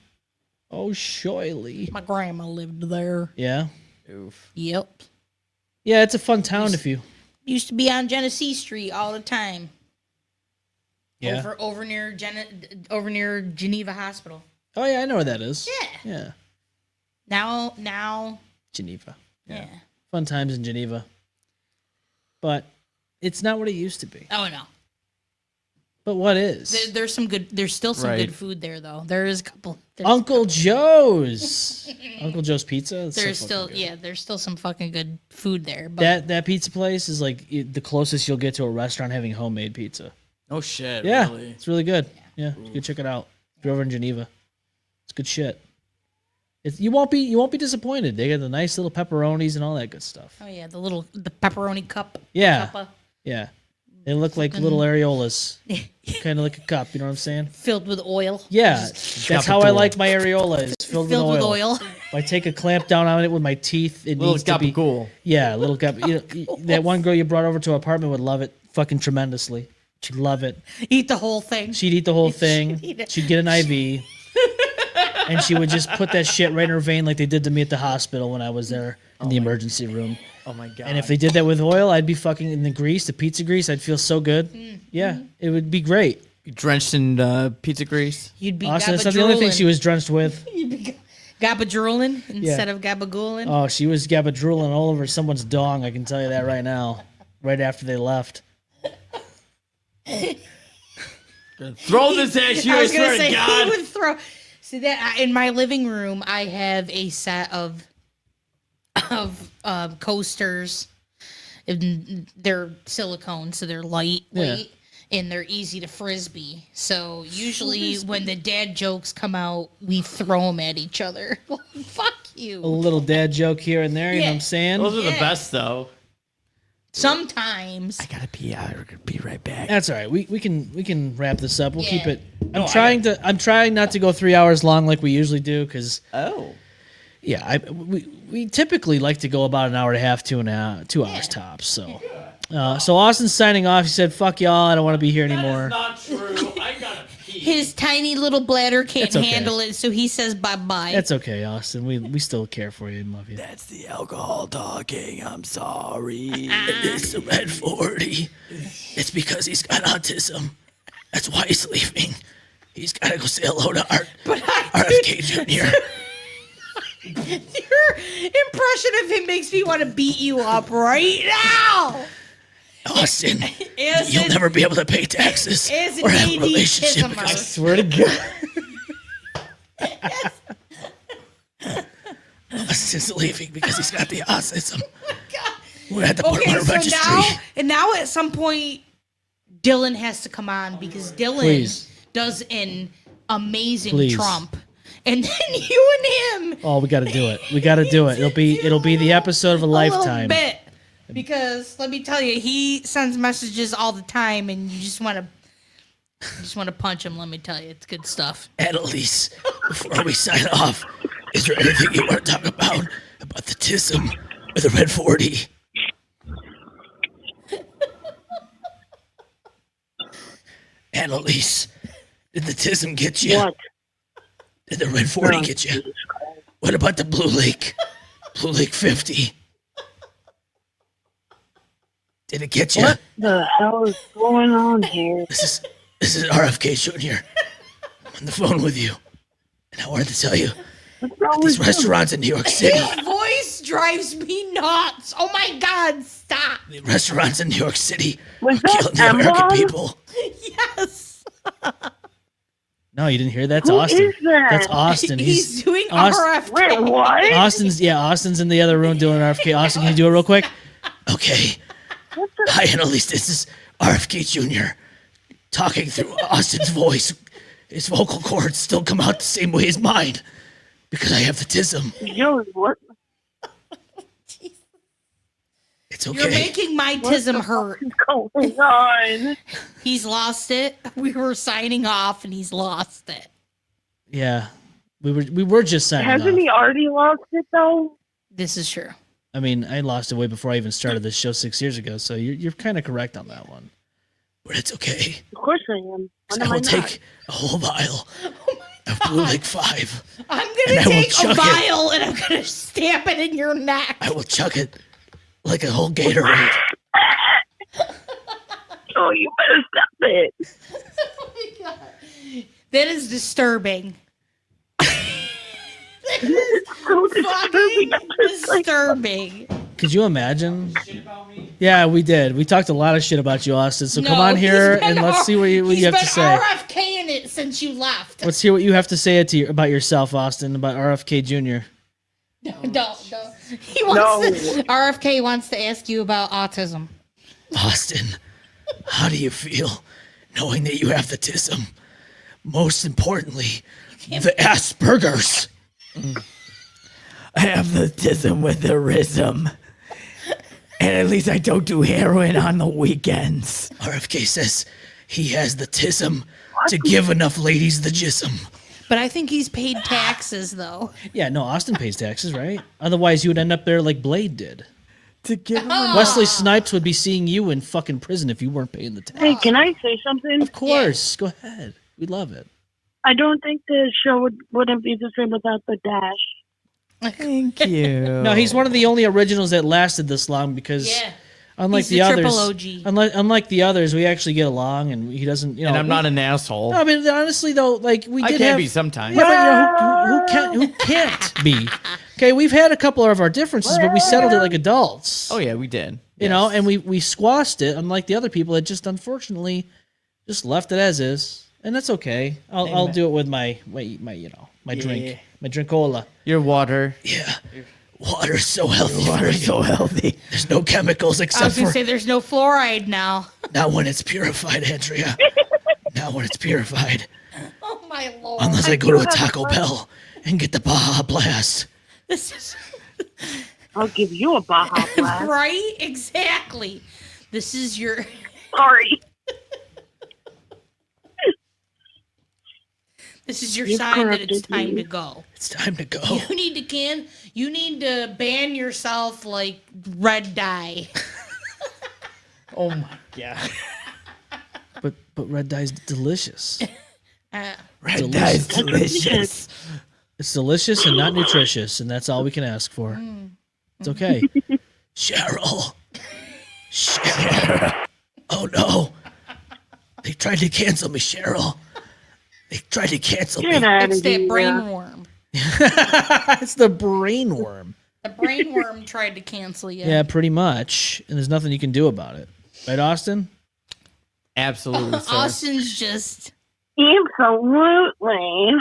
Oh, Shoily. My grandma lived there. Yeah. Oof. Yep. Yeah, it's a fun town Used to be on Genesee Street all the time. Yeah. Over near Geneva Hospital. Oh yeah, I know where that is. Yeah. Yeah. Now. Geneva. Yeah. Fun times in Geneva. But it's not what it used to be. Oh no. But what is? There's still some good food there though. There is a couple. Uncle Joe's. Uncle Joe's Pizza. There's still some fucking good food there. But that pizza place is like the closest you'll get to a restaurant having homemade pizza. Oh shit! Yeah, really? it's really good. Yeah, you can check it out. If you're over in Geneva, it's good shit. You won't be disappointed. They got the nice little pepperonis and all that good stuff. Oh yeah, the pepperoni cup. Yeah, Cuppa. yeah. They look like little areolas, kind of like a cup. You know what I'm saying? Filled with oil. Yeah, that's how I like my areola. Is filled with oil. If I take a clamp down on it with my teeth, it needs to be cool. Yeah, little cup. That one girl you brought over to our apartment would love it fucking tremendously. She'd love it. Eat the whole thing. She'd eat the whole thing. She'd get an IV. And she would just put that shit right in her vein like they did to me at the hospital when I was there in the emergency room. Oh my god. And if they did that with oil, I'd be fucking in the grease, the pizza grease. I'd feel so good. Yeah, it would be great. You drenched in pizza grease. You'd be Austin, that's not the only thing she was drenched with. You'd be gabadrooling instead of gabagooling. Oh, she was gabadrooling all over someone's dong. I can tell you that right now. Right after they left. Throw this at you, I swear to God. He would throw. See that in my living room, I have a set of coasters. And they're silicone, so they're lightweight and they're easy to frisbee. So usually when the dad jokes come out, we throw them at each other. Fuck you. A little dad joke here and there. You know what I'm saying? Those are the best, though. Sometimes. I gotta pee out. We're gonna be right back. That's all right. We can wrap this up. We'll keep it. I'm trying not to go 3 hours long like we usually do because we typically like to go about an hour and a half, 2 hours tops. So so Austin's signing off. He said, "Fuck y'all. I don't want to be here anymore." That's not true. I gotta pee. His tiny little bladder can't handle it, so he says bye-bye. That's okay, Austin. We still care for you and love you. That's the alcohol talking. I'm sorry. It's the red 40. It's because he's got autism. That's why he's leaving. He's got to go say hello to RFK Jr. Your impression of him makes me want to beat you up right now. Austin, you'll never be able to pay taxes or have a relationship. I swear to God. Austin's leaving because he's got the autism. Oh my God. We're at the put him on a registry. Now at some point, Dylan has to come on because Dylan does an amazing Trump. And then you and him. Oh, we got to do it. We got to do it. It'll be the episode of a lifetime. Bit. Because let me tell you, he sends messages all the time, and you just want to punch him. Let me tell you, it's good stuff. Annalise, before we sign off, is there anything you want to talk about the tism with a red 40. Annalise, did the tism get you? What? Did the red 40 get you? What about the Blue Lake? Blue Lake 50. Did it get you? What the hell is going on here? This is RFK Jr. I'm on the phone with you. And I wanted to tell you, these restaurants in New York City. His voice drives me nuts. Oh my God, stop. The restaurants in New York City Was are that killing the American M-Balm? people. Yes. No, you didn't hear that? That's Who Austin. is that? That's Austin. He's doing Aust- RFK. Wait, what? Austin's in the other room doing RFK. Austin, can you do it real quick? Okay. What the? Hi, Annalise. This is RFK Jr. talking through Austin's voice. His vocal cords still come out the same way as mine because I have the tism. Yo, what? It's okay. You're making my tism hurt. What's going on? He's lost it. We were signing off, and he's lost it. Yeah, we were just signing Hasn't off. he already lost it though? This is true. I mean, I lost it way before I even started this show 6 years ago, so you're kind of correct on that one. But it's okay. Of course I am. When I am will I not? take a whole vial of Blue Lake 5. I'm And gonna I will take a chug it. vial and I'm gonna stamp it in your neck. I will chug it like a whole Gatorade. Oh, you better stop it. That is disturbing. That is So fucking disturbing. I'm just like, disturbing. Could you imagine? Yeah, we did. We talked a lot of shit about you, Austin. So come No, on he's here been and let's see what you he's have to been say. RFKing it since you left. Let's hear what you have to say about yourself, Austin, about RFK Jr. Don't. He wants to, RFK wants to ask you about autism. Austin, how do you feel knowing that you have the tism? Most importantly, the Asperger's. I have the tism with the rhythm. And at least I don't do heroin on the weekends. RFK says he has the tism to give enough ladies the jism. But I think he's paid taxes though. Yeah, no, Austin pays taxes, right? Otherwise, you would end up there like Blade did. To give him Wesley Snipes would be seeing you in fucking prison if you weren't paying the tax. hey, can I say something? Of course, go ahead. We love it. I don't think the show wouldn't be the same without the dash. Thank you. No, he's one of the only originals that lasted this long because Yeah. unlike He's the the others, triple OG. unlike the others, we actually get along, and he doesn't. You know, And I'm not an asshole. I mean, honestly, though, like we I did can have. be sometimes. Yeah, but you know, who can't be? Okay, we've had a couple of our differences, but we settled it like adults. Oh yeah, we did. You know, and we squashed it, unlike the other people that just unfortunately just left it as is, and that's okay. I'll do it with my drink, my drinkola. Your water. Yeah, water's so healthy. Water's so healthy. There's no chemicals I except was gonna for say there's no fluoride now. not when it's purified, Andrea. Not when it's purified. Oh my lord. Unless I go to a Taco Bell and get the Baja Blast. This is I'll give you a Baja Blast. right? Exactly. This is your Sorry. this is your You've sign that it's corrupted time me. to go. It's time to go. You need to ban yourself like red dye. Oh my god. But red dye's delicious. Red dye's Delicious. delicious. It's delicious and not nutritious, and that's all we can ask for. It's okay. Cheryl. Oh no. They tried to cancel me, Cheryl. They tried to cancel me. Get out It's of that here. brain worm. It's the brain worm. The brain worm tried to cancel you. Yeah, pretty much. And there's nothing you can do about it. Right, Austin? Absolutely, sir. Austin's just Absolutely.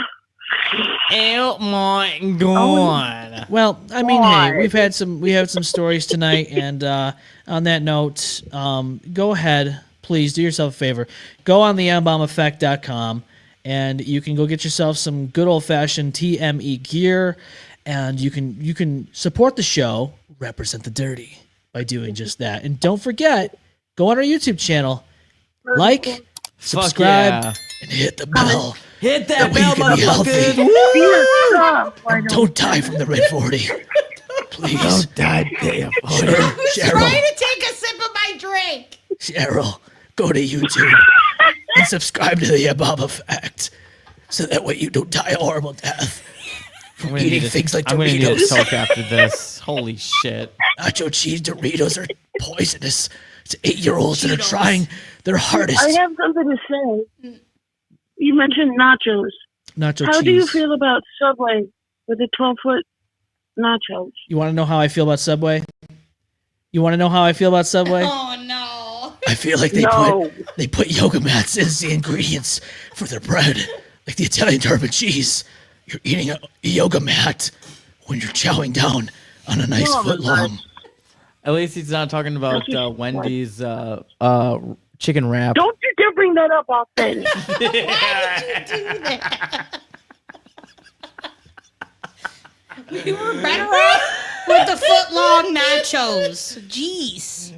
Oh my god. Well, I mean, hey, we had some stories tonight, and on that note, go ahead, please do yourself a favor. Go on the M-BalmEffect.com, and you can go get yourself some good old fashioned TME gear, and you can support the show, represent the dirty, by doing just that. And don't forget, go on our YouTube channel, like, subscribe, yeah. and hit the bell. Hit that way bell, you can be healthy. motherfucker. Stop. Why don't Don't die from the red 40. Please. Don't die there. Who's Cheryl. trying to take a sip of my drink? Cheryl, go to YouTube and subscribe to the M-Balm Effect so that way you don't die a horrible death from eating things like I'm gonna need to Doritos. talk after this. Holy shit. Nacho cheese Doritos are poisonous. It's 8-year-olds that are Cheetos. trying their hardest. I have something to say. You mentioned nachos. Nacho How cheese. do you feel about Subway with the 12-foot nachos? You want to know how I feel about Subway? You want to know how I feel about Subway? Oh no. I feel like they put yoga mats as the ingredients for their bread, like the Italian Durban cheese. You're eating a yoga mat when you're chowing down on a nice foot long. At least he's not talking about Wendy's chicken wrap. Don't you dare bring that up, Austin. Why did you do that? We were better off with the foot-long nachos. Jeez.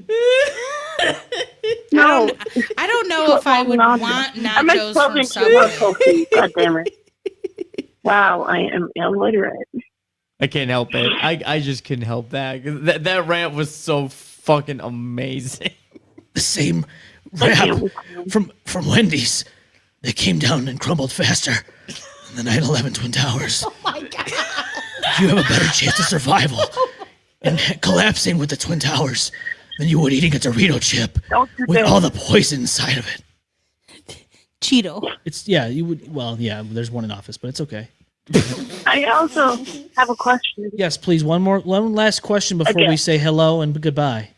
No. I don't know if I would want nachos from Subway. God damn it. Wow, I am illiterate. I can't help it. I just couldn't help that. 'Cause that rant was so fucking amazing. The same wrap from Wendy's. They came down and crumbled faster than the 9/11 Twin Towers. Oh my god. You have a better chance of survival and collapsing with the Twin Towers than you would eating a Dorito chip with all the poison inside of it. Cheeto. You would. Well, yeah. There's one in office, but it's okay. I also have a question. Yes, please. One last question before we say hello and goodbye.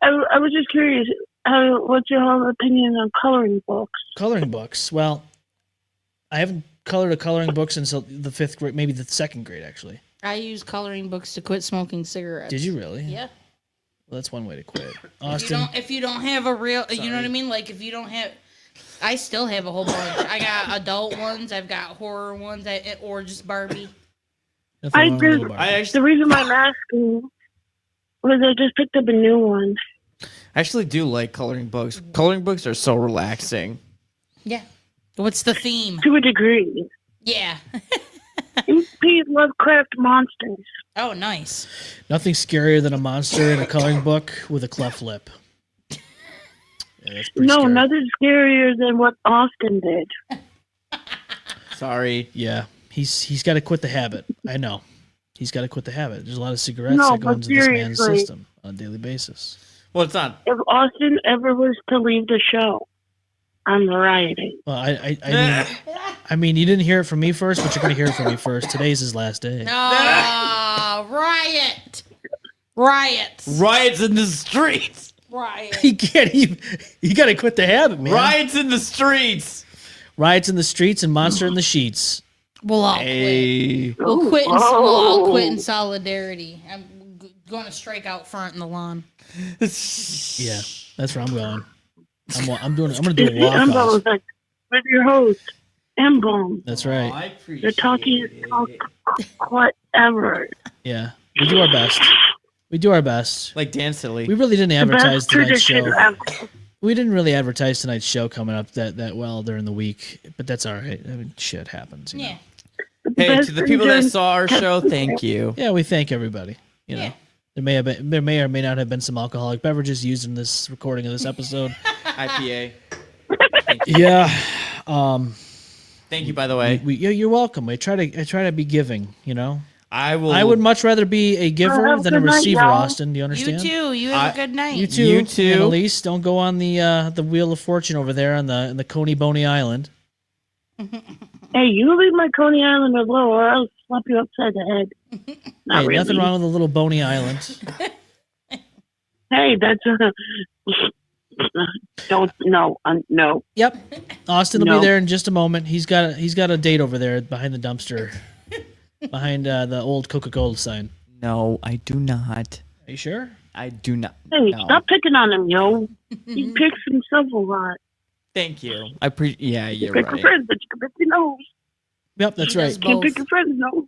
I was just curious, what's your whole opinion on coloring books? Coloring books. Well, I haven't colored a coloring book since the 5th grade, maybe the 2nd grade, actually. I use coloring books to quit smoking cigarettes. Did you really? Yeah. Well, that's one way to quit. Austin. If you don't have a real, you know what I mean? Like if you don't have, I still have a whole bunch. I got adult ones, I've got horror ones, or just Barbie. The reason why I'm asking was I just picked up a new one. I actually do like coloring books. Coloring books are so relaxing. Yeah. What's the theme? To a degree. Yeah. P. Lovecraft monsters. Oh, nice. Nothing scarier than a monster in a coloring book with a cleft lip. Yeah, that's pretty scary. Nothing scarier than what Austin did. Sorry. Yeah, he's got to quit the habit. I know. He's got to quit the habit. There's a lot of cigarettes that go into this man's system on a daily basis. Well, it's not. If Austin ever was to leave the show, I'm rioting. Well, I mean, you didn't hear it from me first, but you're going to hear it from me first. Today's his last day. No, riot. Riots in the streets. Riot. He can't even. You got to quit the habit, man. Riots in the streets. Riots in the streets and monster in the sheets. We'll all quit. We'll all quit in solidarity. I'm going to strike out front in the lawn. Yeah, that's where I'm going. I'm going to do a M-Balm walk-off. Effect with your host, M-Balm. That's right. You're talking whatever. Yeah, we do our best. We do our best. Like Dan Silly. We really didn't advertise tonight's show. Ever. We didn't really advertise tonight's show coming up that well during the week, but that's all right. I mean, shit happens. You know? Hey, to the people that saw our show, thank you. Yeah, we thank everybody. You know, there may or may not have been some alcoholic beverages used in this recording of this episode. IPA. Yeah. Thank you, by the way. You're welcome. I try to be giving. You know. I would much rather be a giver than a receiver, Austin. Do you understand? You too. You have a good night. You too. Annalise, don't go on the Wheel of Fortune over there on the Coney Boney Island. Hey, you leave my Coney Island alone, or I'll slap you upside the head. Not Hey, really. nothing wrong with a little Boney Island. Hey, that's no. Yep. Austin will be there in just a moment. He's got a date over there behind the dumpster, behind the old Coca-Cola sign. No, I do not. Are you sure? I do not. Hey, no. stop picking on him, yo. He picks himself a lot. Thank you. Yeah, you're Pick your right. friends, but you can pick your nose. Yep, that's right. You can't pick your friends, no.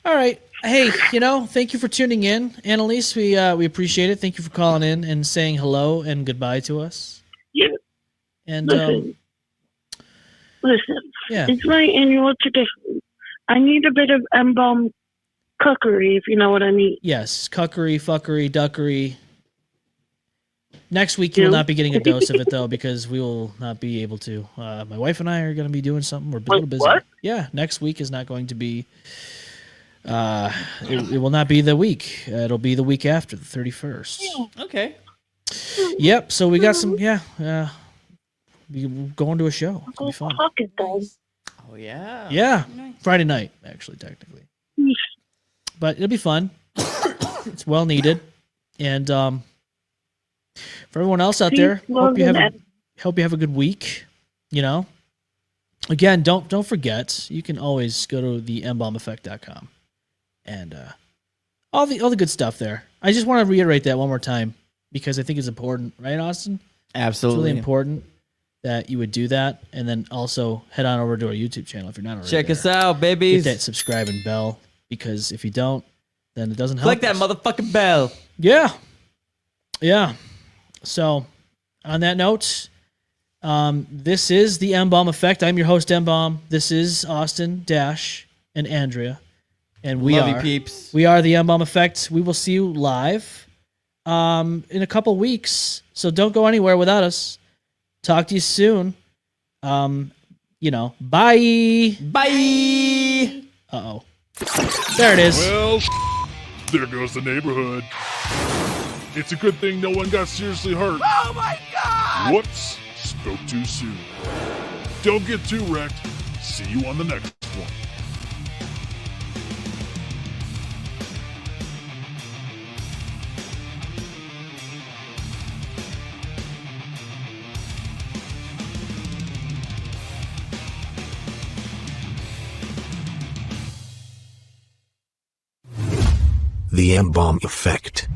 All right. Hey, thank you for tuning in, Annalise. We appreciate it. Thank you for calling in and saying hello and goodbye to us. Yeah. And Listen, yeah. it's my annual tradition. I need a bit of M-Balm cookery, if you know what I mean. Yes, cuckery, fuckery, duckery. Next week you will not be getting a dose of it though, because we will not be able to. My wife and I are going to be doing something. We're a little busy. What? Yeah, next week is not going to be. It will not be the week. It'll be the week after, the 31st. Okay. Yep. So we got some. Yeah. We're going to a show. It's gonna be fun. Oh yeah. Yeah. Friday night, actually, technically. But it'll be fun. It's well needed, and for everyone else out there, hope you have a good week. You know. Again, don't forget, you can always go to the mbalmeffect.com and all the good stuff there. I just want to reiterate that one more time because I think it's important, right, Austin? Absolutely. It's really important that you would do that, and then also head on over to our YouTube channel if you're not already Check there. us out, babies. Hit that subscribe and bell, because if you don't, then it doesn't help. Click that motherfucking bell. Yeah. So, on that note, this is the M-Balm Effect. I'm your host, M-Balm. This is Austin, Dash, and Andrea. And we Love you, peeps. We are the M-Balm Effect. We will see you live in a couple weeks. So don't go anywhere without us. Talk to you soon. Bye. Bye. Uh-oh. There it is. Well, there goes the neighborhood. It's a good thing no one got seriously hurt. Oh my God! Whoops. Spoke too soon. Don't get too wrecked. See you on the next one. The M-Balm Effect.